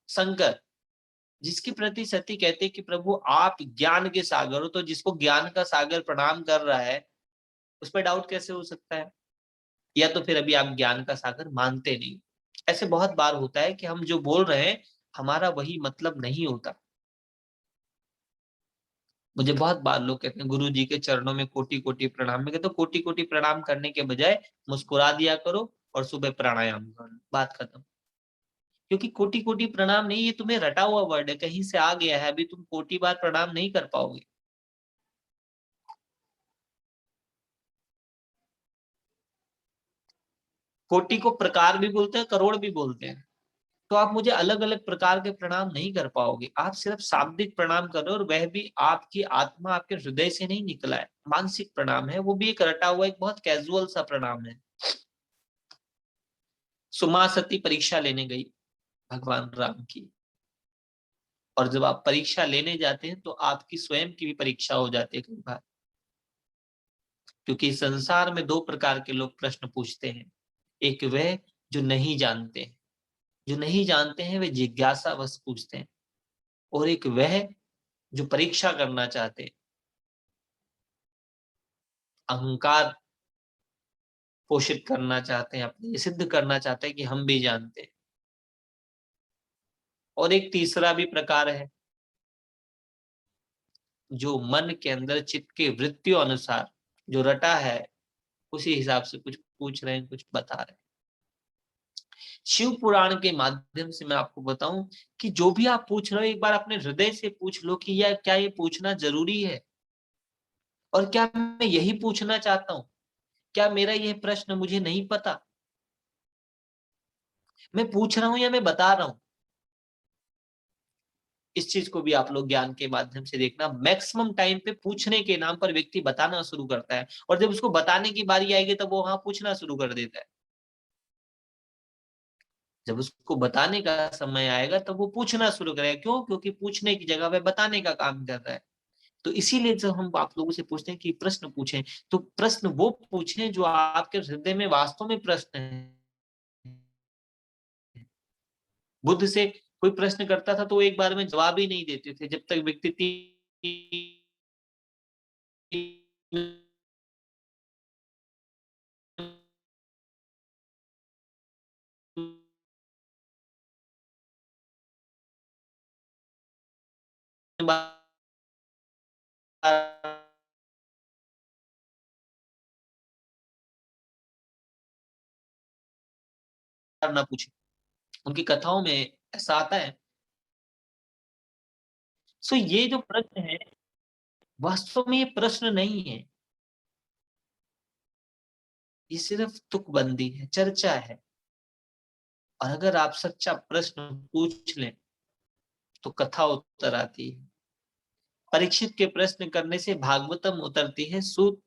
शंकर, जिसके प्रति सती कहते हैं कि प्रभु आप ज्ञान के सागर हो, तो जिसको ज्ञान का सागर प्रणाम कर रहा है उस पर डाउट कैसे हो सकता है? या तो फिर अभी आप ज्ञान का सागर मानते नहीं। ऐसे बहुत बार होता है कि हम जो बोल रहे हैं हमारा वही मतलब नहीं होता। मुझे बहुत बार लोग कहते हैं गुरु जी के चरणों में कोटि कोटि प्रणाम। मैं कहता हूँ कोटि कोटि प्रणाम करने के बजाय मुस्कुरा दिया करो और सुबह प्राणायाम करो, बात खत्म। क्योंकि कोटि कोटि प्रणाम नहीं, ये तुम्हें रटा हुआ वर्ड है, कहीं से आ गया है, अभी तुम कोटि बार प्रणाम नहीं कर पाओगे। कोटि को प्रकार भी बोलते हैं, करोड़ भी बोलते हैं। तो आप मुझे अलग अलग प्रकार के प्रणाम नहीं कर पाओगे। आप सिर्फ शाब्दिक प्रणाम करो, और वह भी आपकी आत्मा, आपके हृदय से नहीं निकला है, मानसिक प्रणाम है, वो भी एक रटा हुआ, एक बहुत कैजुअल सा प्रणाम है। सुमा सती परीक्षा लेने गई भगवान राम की, और जब आप परीक्षा लेने जाते हैं तो आपकी स्वयं की भी परीक्षा हो जाती है कई बार। क्योंकि संसार में दो प्रकार के लोग प्रश्न पूछते हैं। एक वह जो नहीं जानते हैं, जो नहीं जानते हैं वे जिज्ञासा बस पूछते हैं। और एक वह जो परीक्षा करना चाहते हैं, अहंकार पोषित करना चाहते हैं, अपने ये सिद्ध करना चाहते हैं कि हम भी जानते हैं। और एक तीसरा भी प्रकार है जो मन के अंदर चित्त के वृत्तियों अनुसार जो रटा है उसी हिसाब से कुछ पूछ रहे हैं, कुछ बता रहे हैं। शिव पुराण के माध्यम से मैं आपको बताऊं कि जो भी आप पूछ रहे हो एक बार अपने हृदय से पूछ लो कि यह क्या, ये पूछना जरूरी है, और क्या मैं यही पूछना चाहता हूं, क्या मेरा यह प्रश्न मुझे नहीं पता, मैं पूछ रहा हूं या मैं बता रहा हूं। इस चीज को भी आप लोग ज्ञान के माध्यम से देखना। मैक्सिमम टाइम पे पूछने के नाम पर व्यक्ति बताना शुरू करता है, और जब उसको बताने की बारी आएगी तब वो वहां पूछना शुरू कर देता है। जब उसको बताने का समय आएगा तब वो पूछना शुरू करेगा। क्यों? क्योंकि पूछने की जगह वह बताने का काम कर रहा है। तो इसीलिए जब हम आप लोगों से पूछते हैं कि प्रश्न पूछें, तो प्रश्न वो पूछें जो आपके हृदय में वास्तव में प्रश्न है। बुद्ध से कोई प्रश्न करता था तो वो एक बार में जवाब ही नहीं देते थे, जब तक व्यक्ति 3 बार ना पूछे। उनकी कथाओं में ऐसा आता है। सो ये जो प्रश्न है वास्तव में ये प्रश्न नहीं है, ये सिर्फ तुकबंदी है, चर्चा है। और अगर आप सच्चा प्रश्न पूछ लें तो कथा उतर आती है। परीक्षित के प्रश्न करने से भागवतम उतरती है, सूत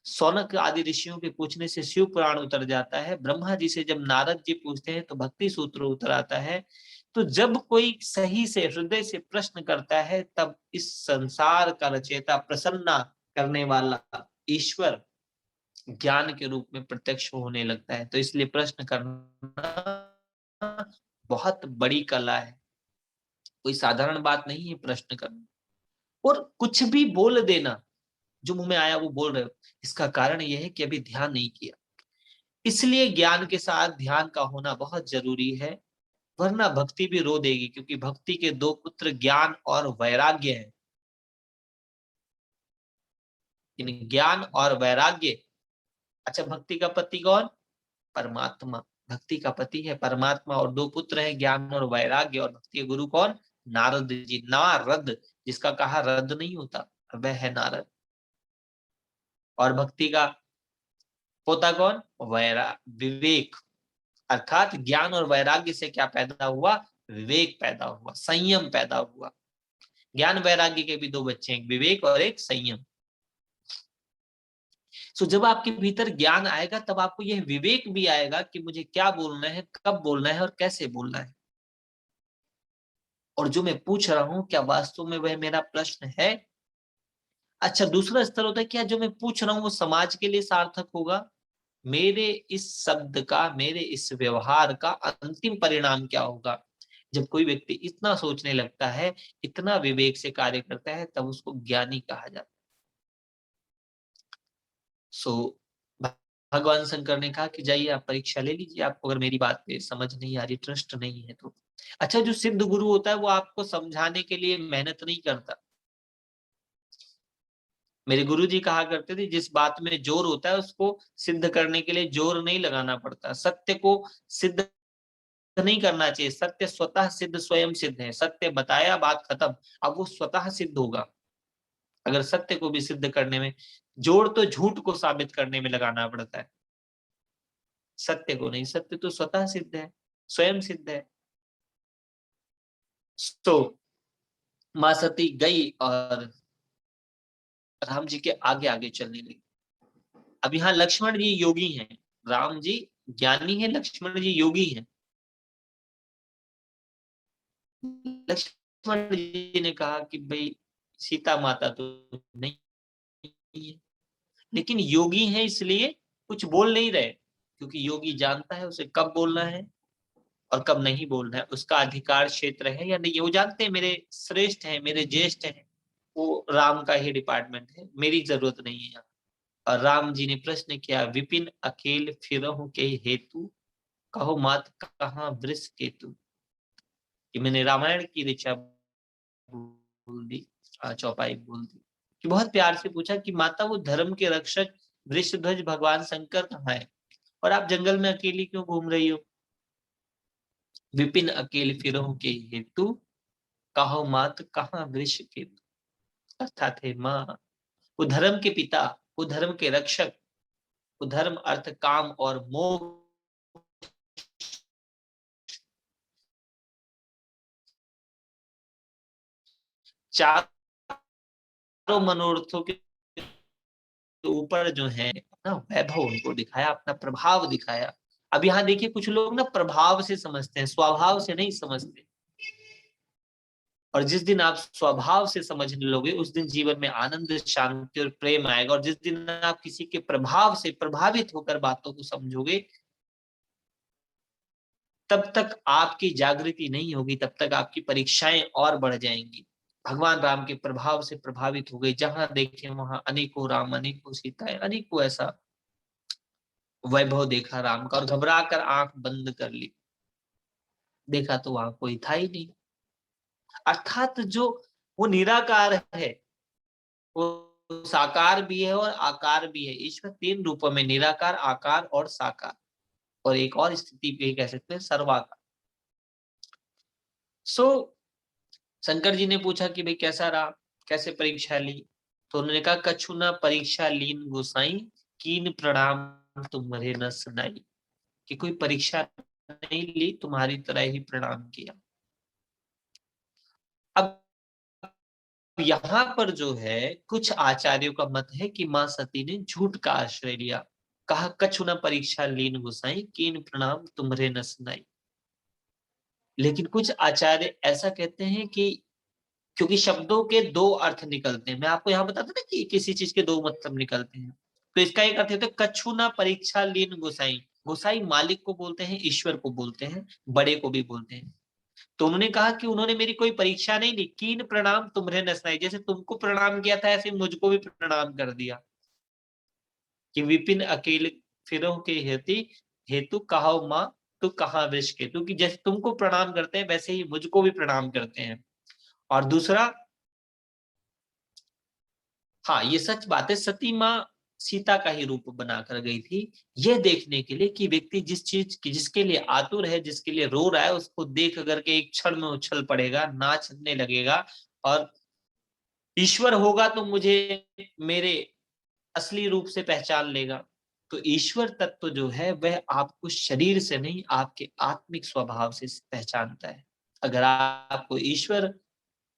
सौनक आदि ऋषियों के पूछने से शिव पुराण उतर जाता है, ब्रह्मा जी से जब नारद जी पूछते हैं तो भक्ति सूत्र उतर आता है। तो जब कोई सही से हृदय से प्रश्न करता है तब इस संसार का रचयिता, प्रसन्ना करने वाला ईश्वर ज्ञान के रूप में प्रत्यक्ष होने लगता है। तो इसलिए प्रश्न करना बहुत बड़ी कला है, कोई साधारण बात नहीं है प्रश्न करना। और कुछ भी बोल देना, जो मुंह में आया वो बोल रहे हो, इसका कारण यह है कि अभी ध्यान नहीं किया। इसलिए ज्ञान के साथ ध्यान का होना बहुत जरूरी है, वरना भक्ति भी रो देगी, क्योंकि भक्ति के दो पुत्र ज्ञान और वैराग्य हैं। इन ज्ञान और वैराग्य, अच्छा भक्ति का पति कौन? परमात्मा। भक्ति का पति है परमात्मा, और दो पुत्र हैं ज्ञान और वैराग्य। और भक्ति के गुरु कौन? नारद जी। नारद, जिसका कहा रद्द नहीं होता, वह है नारद। और भक्ति का पोता कौन? विवेक। अर्थात ज्ञान और वैराग्य से क्या पैदा हुआ? विवेक पैदा हुआ, संयम पैदा हुआ। ज्ञान वैराग्य के भी दो बच्चे हैं, एक विवेक और एक संयम। सो जब आपके भीतर ज्ञान आएगा तब आपको यह विवेक भी आएगा कि मुझे क्या बोलना है, कब बोलना है और कैसे बोलना है। और जो मैं पूछ रहा हूं क्या वास्तव में वह मेरा प्रश्न है? अच्छा, दूसरा स्तर होता है क्या जो मैं पूछ रहा हूं वो समाज के लिए सार्थक होगा? मेरे इस शब्द का, मेरे इस व्यवहार का अंतिम परिणाम क्या होगा? जब कोई व्यक्ति इतना सोचने लगता है, इतना विवेक से कार्य करता है, तब उसको ज्ञानी कहा जाता है। सो भगवान शंकर ने कहा कि जाइए आप परीक्षा ले लीजिए, आपको अगर मेरी बात पे समझ नहीं आ रही, ट्रस्ट नहीं है तो। अच्छा, जो सिद्ध गुरु होता है वो आपको समझाने के लिए मेहनत नहीं करता। मेरे गुरु जी कहा करते थे, जिस बात में जोर होता है उसको सिद्ध करने के लिए जोर नहीं लगाना पड़ता। सत्य को सिद्ध नहीं करना चाहिए, सत्य स्वतः सिद्ध, स्वयं सिद्ध है। सत्य बताया, बात खत्म। अब वो स्वतः सिद्ध होगा। अगर सत्य को भी सिद्ध करने में जोर, तो झूठ को साबित करने में लगाना पड़ता है, सत्य को नहीं। सत्य तो स्वतः सिद्ध है, स्वयं सिद्ध है। तो मां सती गई और राम जी के आगे आगे चलने लगी। अब यहाँ लक्ष्मण जी योगी हैं, राम जी ज्ञानी है, लक्ष्मण जी योगी हैं। लक्ष्मण जी ने कहा कि भाई सीता माता तो नहीं है, लेकिन योगी है इसलिए कुछ बोल नहीं रहे, क्योंकि योगी जानता है उसे कब बोलना है और कब नहीं बोलना है, उसका अधिकार क्षेत्र है या नहीं। वो जानते हैं मेरे श्रेष्ठ हैं, मेरे ज्येष्ठ हैं, वो राम का ही डिपार्टमेंट है, मेरी जरूरत नहीं है। और राम जी ने प्रश्न किया, विपिन अकेल फिरहु के हेतु, कहो मात कहाँ वृष केतु। कि मैंने रामायण की ऋचा बोल दी, चौपाई बोल दी। कि बहुत प्यार से पूछा कि माता वो धर्म के रक्षक वृषध्वज भगवान शंकर कहाँ है, और आप जंगल में अकेली क्यों घूम रही हो? विपिन अकेले फिरहु के हेतु, कहो मात कहाँ वृष केतु। अर्थात है माँ, वो धर्म के पिता, वो धर्म के रक्षक, वो धर्म अर्थ काम और मोक्ष, चारों मनोरथों के ऊपर जो है अपना वैभव उनको दिखाया, अपना प्रभाव दिखाया। अब यहाँ देखिए कुछ लोग ना प्रभाव से समझते हैं, स्वभाव से नहीं समझते। और जिस दिन आप स्वभाव से समझने लोगे उस दिन जीवन में आनंद, शांति और प्रेम आएगा। और जिस दिन आप किसी के प्रभाव से प्रभावित होकर बातों को समझोगे, तब तक आपकी जागृति नहीं होगी, तब तक आपकी परीक्षाएं और बढ़ जाएंगी। भगवान राम के प्रभाव से प्रभावित हो गए, जहां देखे वहां अनेकों राम, अनेकों सीताएं, अनेकों ऐसा वैभव देखा राम का, और घबरा कर आंख बंद कर ली। देखा तो वहां कोई था ही नहीं। अर्थात जो वो निराकार है, वो साकार भी है और आकार भी है। ईश्वर तीन रूपों में, निराकार, आकार और साकार, और एक और स्थिति पे कह सकते हैं सर्वाकार। सो शंकर जी ने पूछा कि भाई कैसा रहा, कैसे परीक्षा ली? तो उन्होंने कहा, कछु ना परीक्षा लीन गोसाई, कीन प्रणाम तुम्हारे न सुनाई। कि कोई परीक्षा नहीं ली, तुम्हारी तरह ही प्रणाम किया। अब यहाँ पर जो है कुछ आचार्यों का मत है कि मां सती ने झूठ का आश्रय लिया। कहा, कछु न परीक्षा लीन गुसाई, कीन प्रणाम तुम्हारे न सुनाई। लेकिन कुछ आचार्य ऐसा कहते हैं कि क्योंकि शब्दों के दो अर्थ निकलते हैं, मैं आपको यहाँ बताता ना कि किसी चीज के दो मतलब निकलते हैं। तो इसका एक अर्थ है कछु ना परीक्षा लीन गोसाई। गोसाई मालिक को बोलते हैं, ईश्वर को बोलते हैं, बड़े को भी बोलते हैं। तो उन्होंने कहा कि उन्होंने मेरी कोई परीक्षा नहीं ली, कीन प्रणाम तुम्हें नसनाई, जैसे तुमको प्रणाम किया था ऐसे मुझको भी प्रणाम कर दिया। कि विपिन अकेले फिरो के हेतु हेतु कहा माँ तू कहाँ वृष के, तू कि जैसे तुमको प्रणाम करते हैं वैसे ही मुझको भी प्रणाम करते हैं। और दूसरा, हाँ ये सच बात है, सती माँ सीता का ही रूप बनाकर गई थी, ये देखने के लिए कि व्यक्ति जिस चीज की जिसके लिए आतुर है, जिसके लिए रो रहा है, उसको देख करके एक क्षण में उछल पड़ेगा, नाचने लगेगा, और ईश्वर होगा तो मुझे मेरे असली रूप से पहचान लेगा। तो ईश्वर तत्व जो है वह आपको शरीर से नहीं, आपके आत्मिक स्वभाव से पहचानता है। अगर आपको ईश्वर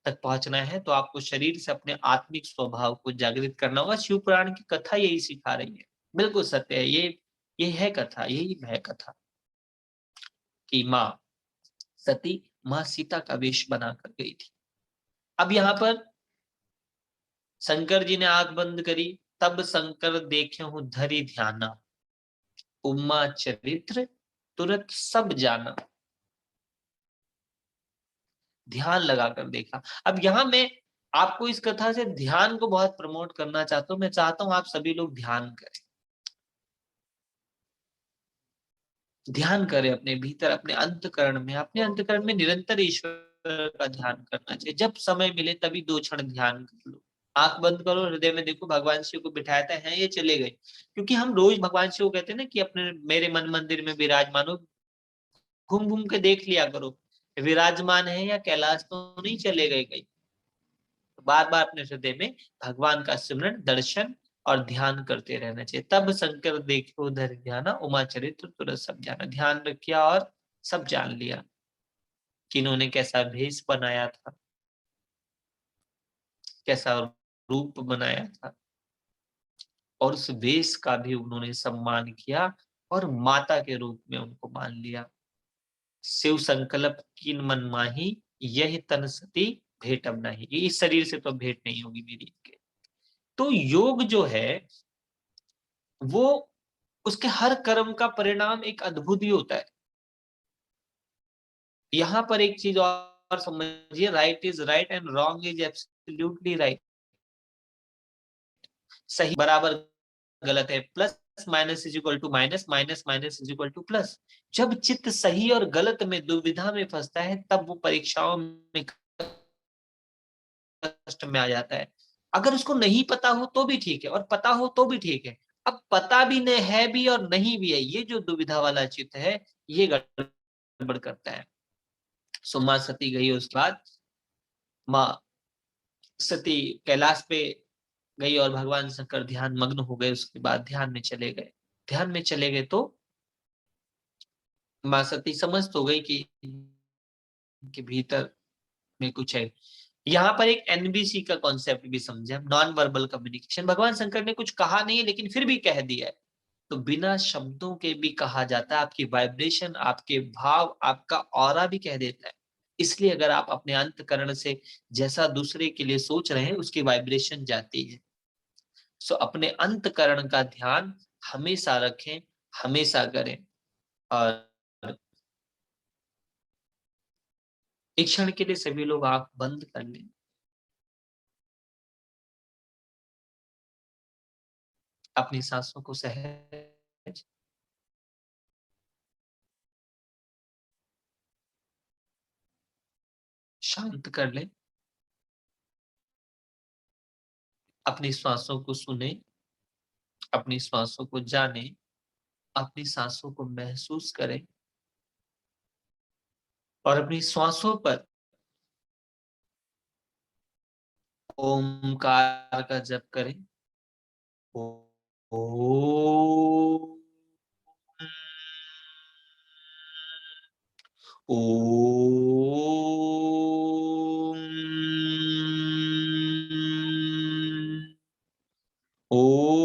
तक पहुंचना है तो आपको शरीर से अपने आत्मिक स्वभाव को जागृत करना होगा। शिव पुराण की कथा यही सिखा रही है, बिल्कुल सत्य है ये है कथा, यही है कथा कि माँ सती माँ सीता का वेश बनाकर गई थी। अब यहाँ पर शंकर जी ने आंख बंद करी, तब शंकर देखे हूं धरी ध्याना, उमा चरित्र तुरंत सब जाना। ध्यान लगाकर देखा। अब यहाँ मैं आपको इस कथा से ध्यान को बहुत प्रमोट करना चाहता हूँ। मैं चाहता हूँ आप सभी लोग ध्यान करें, ध्यान करें अपने भीतर, अपने अंतकरण में निरंतर ईश्वर का ध्यान करना चाहिए। जब समय मिले तभी 2 क्षण ध्यान कर लो, आंख बंद करो, हृदय में देखो, भगवान शिव को बिठाया है, ये चले गए। क्योंकि हम रोज भगवान शिव को कहते हैं ना कि अपने मेरे मन मंदिर में विराजमान हो, घूम घूम के देख लिया करो विराजमान है या कैलाश तो नहीं चले गए कहीं। बार बार अपने हृदय में भगवान का सिमरन, दर्शन और ध्यान करते रहना चाहिए। तब शंकर देखो उधर ध्याना, उमा चरित्र तुरंत सब जाना। ध्यान रखिया और सब जान लिया कि इन्होंने कैसा भेष बनाया था, कैसा रूप बनाया था, और उस वेश का भी उन्होंने सम्मान किया और माता के रूप में उनको मान लिया। शिव संकल्प किन मन माही, यही तन सती भेंट अब नहीं, ये इस शरीर से तो भेंट नहीं होगी मेरी। तो योग जो है वो उसके हर कर्म का परिणाम एक अद्भुत ही होता है। यहां पर एक चीज और समझिए, right is right and wrong is absolutely right. सही बराबर गलत है, plus minus is equal to minus, minus minus is equal to plus. जब चित्त सही और गलत में दुविधा में फंसता है तब वो परीक्षाओं में कष्ट में आ जाता है। अगर उसको नहीं पता हो तो भी ठीक है और पता हो तो भी ठीक है। अब पता भी नहीं है भी और नहीं भी है, ये जो दुविधा वाला चित्त है ये गड़बड़ करता है। सो माँ सती गई, उसके बाद माँ सती कैलाश पे गई और भगवान शंकर ध्यान मग्न हो गए। उसके बाद ध्यान में चले गए। ध्यान में चले गए तो माँ सती समझ तो गई कि भीतर में कुछ है। यहाँ पर एक एनबीसी का कॉन्सेप्ट भी समझे हम, नॉन वर्बल कम्युनिकेशन। भगवान शंकर ने कुछ कहा नहीं है लेकिन फिर भी कह दिया है। तो बिना शब्दों के भी कहा जाता है, आपकी वाइब्रेशन, आपके भाव, आपका ऑरा भी कह देता है। इसलिए अगर आप अपने अंतकरण से जैसा दूसरे के लिए सोच रहे हैं उसकी वाइब्रेशन जाती है। सो अपने अंतकरण का ध्यान हमेशा रखें, हमेशा करें। और एक क्षण के लिए सभी लोग आंख बंद कर लें, अपनी सांसों को सहज शांत कर लें, अपनी श्वासों को सुने, अपनी श्वासों को जाने, अपनी सांसों को महसूस करें और अपनी श्वासों पर ओमकार का जप करें। ओ, ओ, ओम, ओम,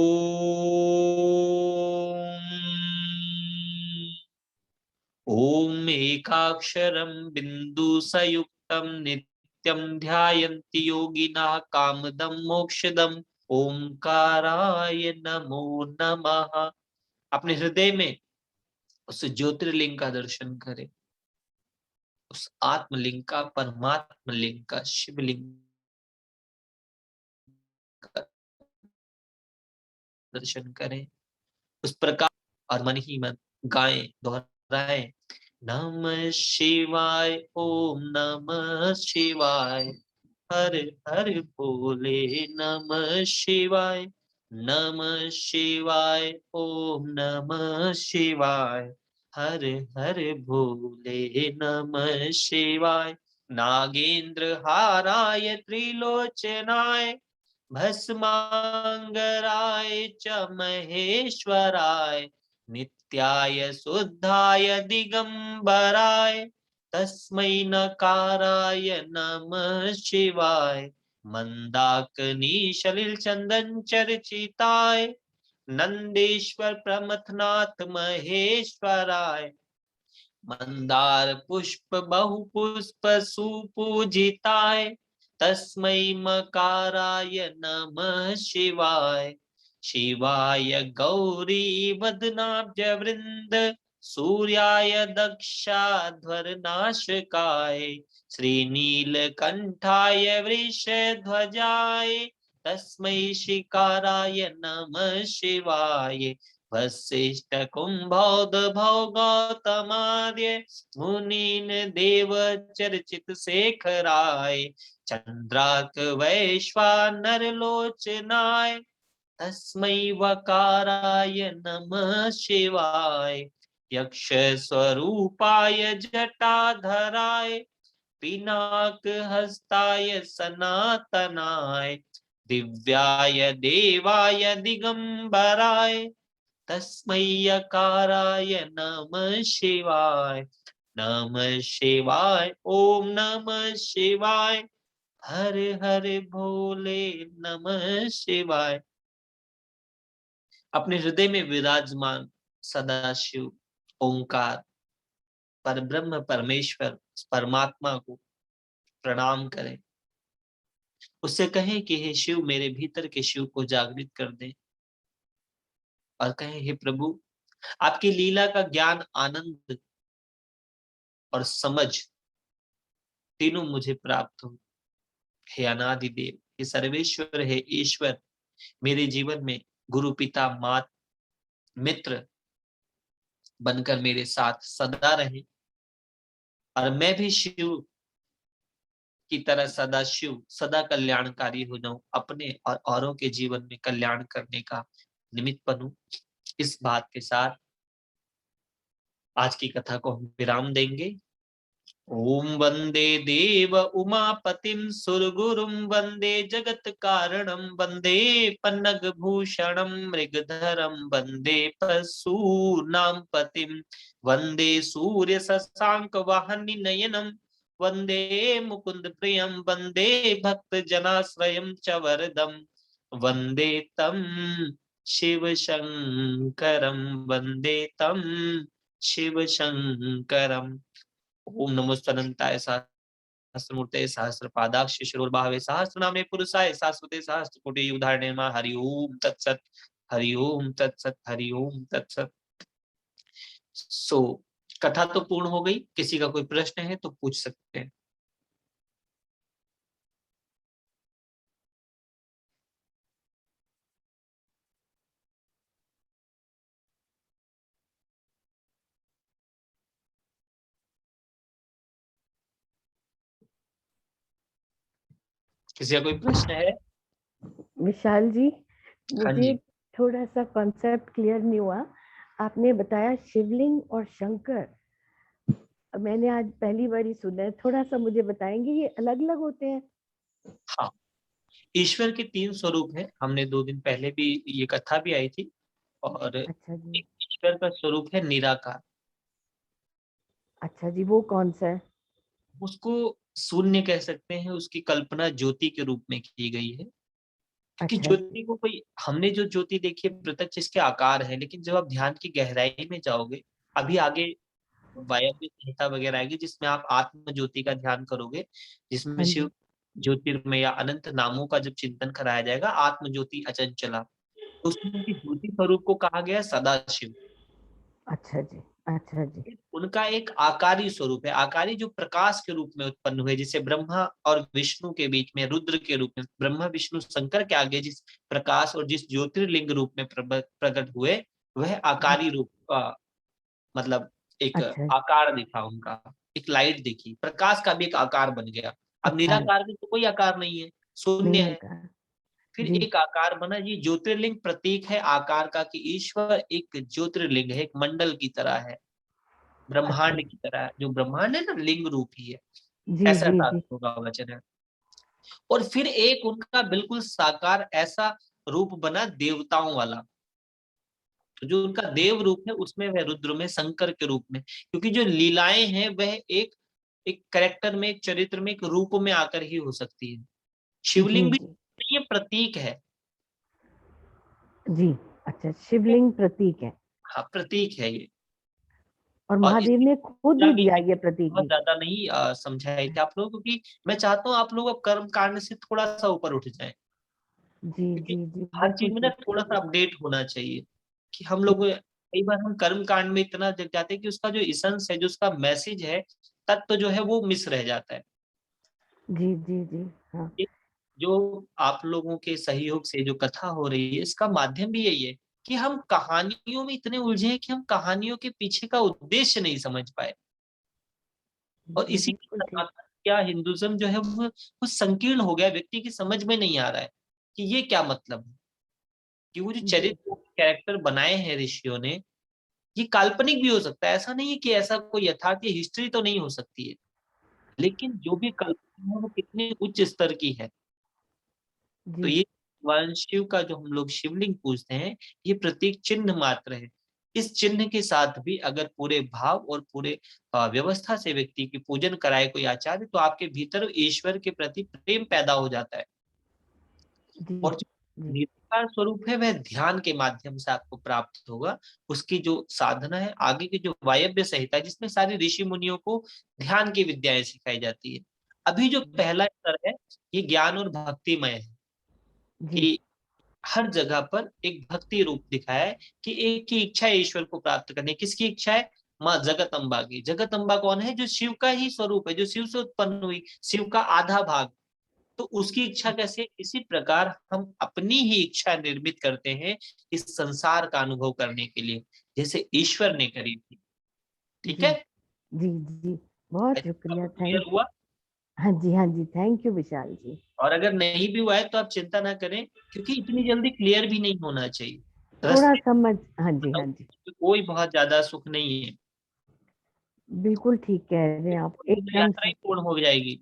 ओम एकाक्षरं बिंदु संयुक्तं नित्यं ध्यायन्ति योगिनः कामदं मोक्षदम्। ओंकाराय नमो नमः। अपने हृदय में उस ज्योतिर्लिंग का दर्शन करें, उस आत्मलिंग का, परमात्म लिंग का, शिवलिंग का दर्शन करें उस प्रकार, और मन ही मन गाएं, दोहराएं, नमः शिवाय, ओम नमः शिवाय, हर हर बोले नमः शिवाय, नमः शिवाय, ओम नमः शिवाय, हर हर भोले नमः शिवाय। नागेंद्र हाराय त्रिलोचनाय, भस्मांगराय च महेश्वराय, नित्याय शुद्धाय दिगंबराय, तस्मै नकाराय नमः शिवाय। मंदाकिनी सलिल चंदन चर्चिताय, नंदेश्वर प्रमथनाथ महेश्वराय, मंदार पुष्प बहु पुष्प सुपूजिताय, तस्मै मकाराय नमः शिवाय। शिवाय गौरी वदनाब्ज वृंद, सूर्याय दक्षाध्वर नाशकाय, श्रीनीलकंठाय वृषध्वजाय, तस्मै शिकाराय नमः शिवाय। वसिष्ठ कुंभौध भौगौतमार्य, मुनीन देव चर्चित शेखराय, चंद्राक वैश्वानर लोचनाय, तस्मै वकाराय नमः शिवाय। यक्ष स्वरूपाय जटाधराय, पिनाक हस्ताय सनातनाय, दिव्याय देवाय दिगंबराय, तस्मै यकाराय नमः शिवाय। नमः शिवाय, ओम नमः शिवाय, हर हर भोले नमः शिवाय। अपने हृदय में विराजमान सदाशिव ओंकार परब्रह्म परमेश्वर परमात्मा को प्रणाम करें, उससे कहें कि हे शिव, मेरे भीतर के शिव को जागृत कर दे, और कहें हे प्रभु, आपकी लीला का ज्ञान, आनंद और समझ तीनों मुझे प्राप्त हो। हे अनादि देव, हे सर्वेश्वर, हे ईश्वर, मेरे जीवन में गुरु पिता मात मित्र बनकर मेरे साथ सदा रहे, और मैं भी शिव की तरह सदा शिव, सदा कल्याणकारी हो जाऊं, अपने और औरों के जीवन में कल्याण करने का निमित्त बनूं। इस बात के साथ आज की कथा को हम विराम देंगे। ओम वंदे देव उमापतिं सुरगुरुं, वंदे जगत कारणं, वंदे पन्नग भूषणं मृगधरं, वंदे पशूनां पतिं, वंदे सूर्य शशांक वाहनि नयनं, वंदे मुकुंद प्रियं, वंदे भक्त जनाश्रयं च वरदं, वंदे तं शिव शंकरं, वंदे तं शिव शंकरं। ओम नमो अनंताय सहस्रमूर्ते सहस्रपादाक्ष शिरोर्भावे सहस्रनामे पुरुषाय शाश्वते सहस्रकोटि उदाहरणे नमः। हरि ओम तत्सत, हरि ओम तत्सत, हरि ओम तत्सत। सो कथा तो पूर्ण हो गई। किसी का कोई प्रश्न है तो पूछ सकते हैं। किसी का कोई प्रश्न है? विशाल जी, हाँ मुझे जी। थोड़ा सा कॉन्सेप्ट क्लियर नहीं हुआ। आपने बताया शिवलिंग और शंकर, मैंने आज पहली बार ही सुना है। थोड़ा सा मुझे बताएंगे, ये अलग अलग होते हैं? हाँ, ईश्वर के 3 स्वरूप हैं। हमने 2 दिन पहले भी ये कथा भी आई थी। और अच्छा जी। एक ईश्वर का स्वरूप है निराकार। अच्छा जी, वो कौन सा है? उसको शून्य कह सकते हैं। उसकी कल्पना ज्योति के रूप में की गई है, क्योंकि अच्छा जी। ज्योति को कोई, हमने जो ज्योति देखी है प्रत्यक्ष इसके आकार है, लेकिन जब आप ध्यान की गहराई में जाओगे, अभी आगे वायव्य संहिता वगैरह आएगी जिसमें आप आत्म ज्योति का ध्यान करोगे, जिसमें हाँ शिव जी। ज्योतिर्मय या अनंत नामों का जब चिंतन कराया जाएगा, आत्म ज्योति अचंचला, तो उसमें उनके ज्योति स्वरूप को कहा गया है सदाशिव। अच्छा जी, अच्छा जी। उनका एक आकारी स्वरूप है, आकारी जो प्रकाश के रूप में उत्पन्न हुए, जिसे ब्रह्मा और विष्णु के बीच में रुद्र के रूप में, ब्रह्मा विष्णु शंकर के आगे जिस प्रकाश और जिस ज्योतिर्लिंग रूप में प्रकट हुए, वह जी, आकारी रूप का मतलब एक अच्छा, आकार दिखा उनका, एक लाइट दिखी, प्रकाश का भी एक आकार बन गया। अब आकार निराकार में तो कोई आकार नहीं है, शून्य है। निराकार। फिर जी, एक आकार बना, ये ज्योतिर्लिंग प्रतीक है आकार का, कि ईश्वर एक ज्योतिर्लिंग है, एक मंडल की तरह है, अच्छा। ब्रह्मांड की तरह। जो ब्रह्मांड है ना, लिंग रूप ही है, जी, ऐसा जी, जी, शास्त्रों का वचन है। और फिर एक उनका बिल्कुल साकार ऐसा रूप बना देवताओं वाला, तो जो उनका देव रूप है उसमें वह रुद्र में शंकर के रूप में, क्योंकि जो लीलाएं हैं वह एक एक कैरेक्टर में, एक चरित्र में, एक रूप में आकर ही हो सकती है। जी, शिवलिंग भी जी, नहीं, ये प्रतीक है। जी। अच्छा, शिवलिंग प्रतीक है हाँ, प्रतीक है ये। और और महादेव इसकी ने खुद पूजा भी दिया है, ये प्रतीक बहुत भी। ज्यादा नहीं समझाया कि आप लोग, क्योंकि मैं चाहता हूँ आप लोग अब कर्म कांड से थोड़ा सा ऊपर उठ जाएं, जी, क्योंकि जी, जी, हर बिल्कुल चीज में ना ठीक। थोड़ा सा अपडेट होना चाहिए। कि हम जी, लोग कई बार हम कर्म कांड में इतना जग जाते हैं कि उसका जो इसेंस है, जो उसका मैसेज है, तत्व जो है वो मिस रह जाता है। जी, जी, जी, हाँ। ये जो आप लोगों के सहयोग से जो कथा हो रही है, इसका माध्यम भी यही है कि हम कहानियों में इतने उलझे हैं कि हम कहानियों के पीछे का उद्देश्य नहीं समझ पाए। और जी, इसी बिल्कुल ठीक। सनातन या हिंदुज्म जो है वो संकीर्ण हो गया, व्यक्ति की समझ में नहीं आ रहा है कि ये क्या मतलब है। कि वो जो जी, चरित्र कैरेक्टर बनाए हैं ऋषियों ने, ये काल्पनिक भी हो सकता है, ऐसा नहीं है कि ऐसा कोई यथार्थ हिस्ट्री तो नहीं हो सकती है, लेकिन जो भी कल्पना है वो कितने उच्च स्तर की है। तो जी, ये भगवान शिव का जो हम लोग शिवलिंग पूजते हैं, ये प्रतीक चिन्ह मात्र है। इस चिन्ह के साथ भी अगर पूरे भाव और पूरे व्यवस्था से व्यक्ति की पूजन कराए कोई आचार्य, तो आपके भीतर ईश्वर के प्रति प्रेम पैदा हो जाता है। जी, और जो जी, निराकार स्वरूप है वह ध्यान के माध्यम से आपको प्राप्त होगा। उसकी जो साधना है, आगे की जो वायव्य संहिता है, जिसमें सारे ऋषि मुनियों को ध्यान की विद्याएं सिखाई जाती है। अभी जो पहला स्तर है, ये ज्ञान और भक्तिमय है। जी, कि हर जगह पर एक भक्ति रूप दिखाया है, कि एक ही इच्छा है ईश्वर को प्राप्त करने। किसकी इच्छा है? माँ जगत अम्बा की। जगत अम्बा कौन है? जो शिव का ही स्वरूप है, जो शिव से उत्पन्न हुई, शिव का आधा भाग। तो उसकी इच्छा कैसे? इसी प्रकार हम अपनी ही इच्छा निर्मित करते हैं इस संसार का अनुभव करने के लिए, जैसे ईश्वर ने करी थी। ठीक जी, है? जी, जी। बहुत शुक्रिया, आपको क्लियर थैंक यू। हुआ? हाँ जी, हाँ जी, थैंक यू विशाल जी। और अगर नहीं भी हुआ है तो आप चिंता ना करें, क्योंकि इतनी जल्दी क्लियर भी नहीं होना चाहिए। थोड़ा रास्ते समझ, हाँ जी, हाँ जी, में कोई बहुत ज्यादा सुख नहीं है, बिल्कुल ठीक कह रहे हैं आप, तो एकदम यात्रा ही से। पूर्ण हो जाएगी।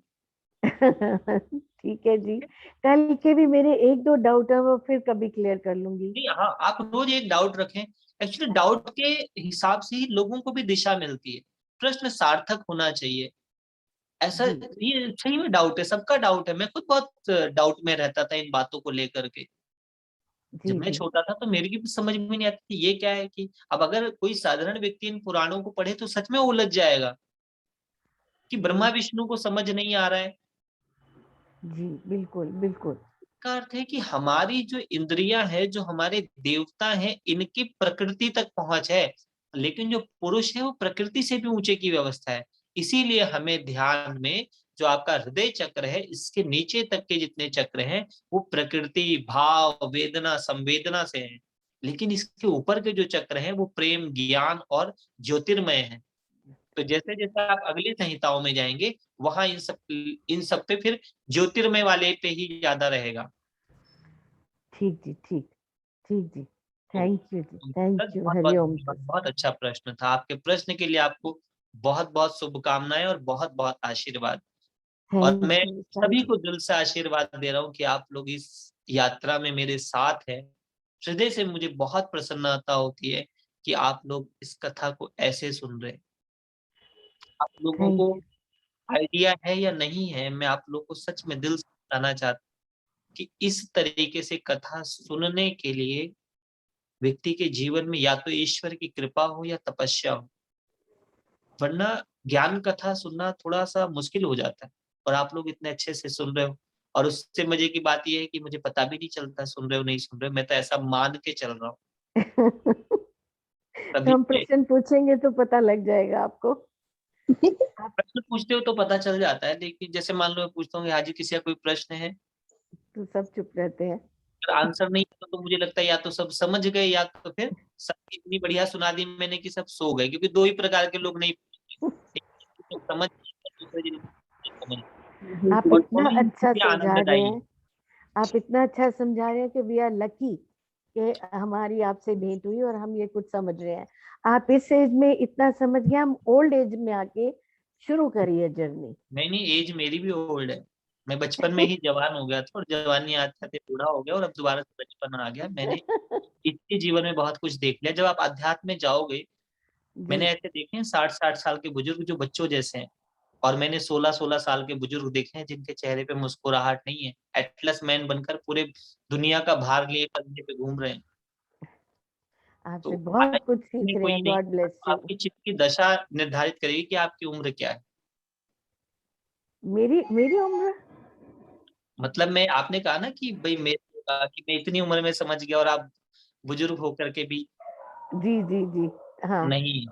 ठीक है जी। कल के भी मेरे 1-2 डाउट है, वो फिर कभी क्लियर कर लूँगी। नहीं, हाँ, आप रोज एक डाउट रखें। एक्चुअली डाउट के हिसाब से ही लोगों को भी दिशा मिलती है। प्रश्न सार्थक होना चाहिए। ऐसा, जी, ये सही में डाउट है, सबका डाउट है। मैं खुद बहुत डाउट में रहता था इन बातों को लेकर के। जब जी, मैं जी, छोटा था तो मेरी भी समझ में नहीं आती थी ये क्या है। कि अब अगर कोई साधारण व्यक्ति इन पुराणों को पढ़े तो सच में वो उलझ जाएगा कि ब्रह्मा जी, विष्णु को समझ नहीं आ रहा है। जी, बिल्कुल, बिल्कुल। का अर्थ है कि हमारी जो इंद्रियां है, जो हमारे देवता हैं, इनकी प्रकृति तक पहुंच है, लेकिन जो पुरुष है वो प्रकृति से भी ऊंचे की व्यवस्था है। इसीलिए हमें ध्यान में जो आपका हृदय चक्र है, इसके नीचे तक के जितने चक्र हैं, वो प्रकृति, भाव, वेदना, संवेदना से हैं। लेकिन इसके ऊपर के जो चक्र हैं वो प्रेम, ज्ञान और ज्योतिर्मय है। तो जैसे जैसे आप अगली संहिताओं में जाएंगे, वहां इन सब पे फिर ज्योतिर्मय वाले पे ही ज्यादा रहेगा। ठीक जी, ठीक, ठीक जी। तो थैंक यू जी, सर, थैंक यू। बहुत बहुत हरिओम धन्यवाद। तत्। बहुत अच्छा प्रश्न था। आपके प्रश्न के लिए आपको बहुत बहुत शुभकामनाएं और बहुत बहुत आशीर्वाद। और मैं थैंक यू विशाल सभी जी। को दिल से आशीर्वाद दे रहा हूँ कि आप लोग इस यात्रा में मेरे साथ हैं। हृदय से मुझे बहुत प्रसन्नता होती है कि आप लोग इस कथा को ऐसे सुन रहे हैं। आप लोगों थैंक को यू। आइडिया है या नहीं है, मैं आप लोग को सच में दिल से बताना चाहता हूँ कि इस तरीके से कथा सुनने के लिए व्यक्ति के जीवन में या तो ईश्वर की कृपा हो या तपस्या हो, वरना ज्ञान कथा सुनना थोड़ा सा मुश्किल हो जाता है। और आप लोग इतने अच्छे से सुन रहे हो। और उससे मजे की बात यह है कि मुझे पता भी नहीं चलता सुन रहे हो नहीं सुन रहे हो, मैं तो ऐसा मान के चल रहा हूँ तो तभी हम प्रश्न पूछेंगे तो पता लग जाएगा आपको। आप प्रश्न पूछते हो तो पता चल जाता है, लेकिन जैसे मान लो मैं पूछता हूँ हाजी किसी का कोई प्रश्न है, तो सब चुप रहते हैं। अगर आंसर नहीं है तो मुझे लगता है या तो सब समझ गए या तो फिर सब इतनी बढ़िया सुना दी मैंने कि सब सो गए, क्योंकि दो ही प्रकार के लोग नहीं पूछेंगे, एक जो समझ और दूसरे जो नहीं समझ, आप और इतना दोनों ही अच्छा चीजें समझा रहे आनंददायी है। हैं, आप इतना अच्छा समझा रहे हैं कि वी आर लकी कि हमारी आपसे भेंट हुई और हम ये कुछ समझ रहे हैं। आप इस एज में इतना समझ गए, हम ओल्ड एज में आके शुरू करिए जर्नी। नहीं नहीं, एज मेरी भी ओल्ड है, मैं बचपन में ही जवान हो गया था और जवानी आते आते बूढ़ा हो गया और अब दोबारा से बचपन आ गया। मैंने इसके जीवन में बहुत कुछ देख लिया। जब आप अध्यात्म में जाओगे, जी। मैंने ऐसे देखे हैं 60-60 साल के बुजुर्ग जो बच्चों जैसे हैं, और मैंने 16-16 साल के बुजुर्ग देखे हैं जिनके चेहरे पे मुस्कुराहट नहीं है, एटलस मैन बनकर पूरे दुनिया का भार लिए कंधे पे घूम रहे हैं। तो आपसे बहुत कुछ आयु सीख में रहे कोई हैं, नहीं, गॉड ब्लेस तो यू। आपकी चित्त की दशा निर्धारित करेगी कि आपकी उम्र क्या है। मेरी मेरी उम्र? मतलब मैं, आपने कहा ना कि भाई मेरे कि मैं इतनी उम्र में समझ गया, और आप बुजुर्ग होकर के भी जी जी जी। हाँ। नहीं,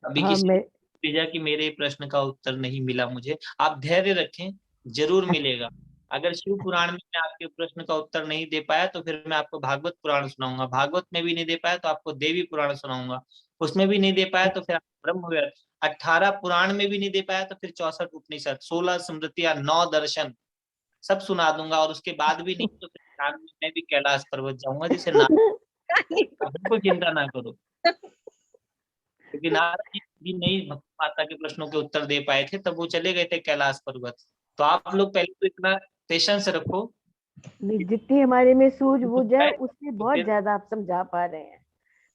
अभी हाँ किसी ने मैं। भेजा कि मेरे प्रश्न का उत्तर नहीं मिला मुझे। आप धैर्य रखें, जरूर मिलेगा। अगर शिव पुराण में मैं आपके प्रश्न का उत्तर नहीं दे पाया तो फिर मैं आपको भागवत पुराण सुनाऊंगा, भागवत में भी नहीं दे पाया तो आपको देवी पुराण सुनाऊंगा, उसमें भी नहीं दे पाया तो फिर ब्रह्म वेद, 18 पुराण में भी नहीं दे पाया तो फिर 64 उपनिषद, 16 स्मृतियां, 9 दर्शन, सब सुना दूंगा। और उसके बाद भी नहीं तो फिर नारद जी, मैं भी कैलाश पर्वत जाऊंगा, जिसे नारद, बिल्कुल चिंता ना करो, क्योंकि नारद जी भी नहीं भक्त माता के प्रश्नों के उत्तर दे पाए थे, तब वो चले गए थे कैलाश पर्वत। तो आप लोग पहले तो इतना पेशेंस रखो, जितनी हमारे में सूझबूझ है उससे तो बहुत फिर ज्यादा आप समझा पा रहे हैं।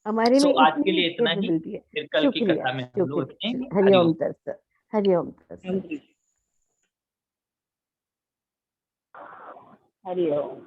हमारे में आज के इतनी लिए इतना ही, कैपेबिलिटी है। फिर कल की शुक्रिया कथा में हम लोग शुक्रिया, रखेंगे। हरिओम हरिओम। तत्सत। हरिओम तत्सत। हरिओम।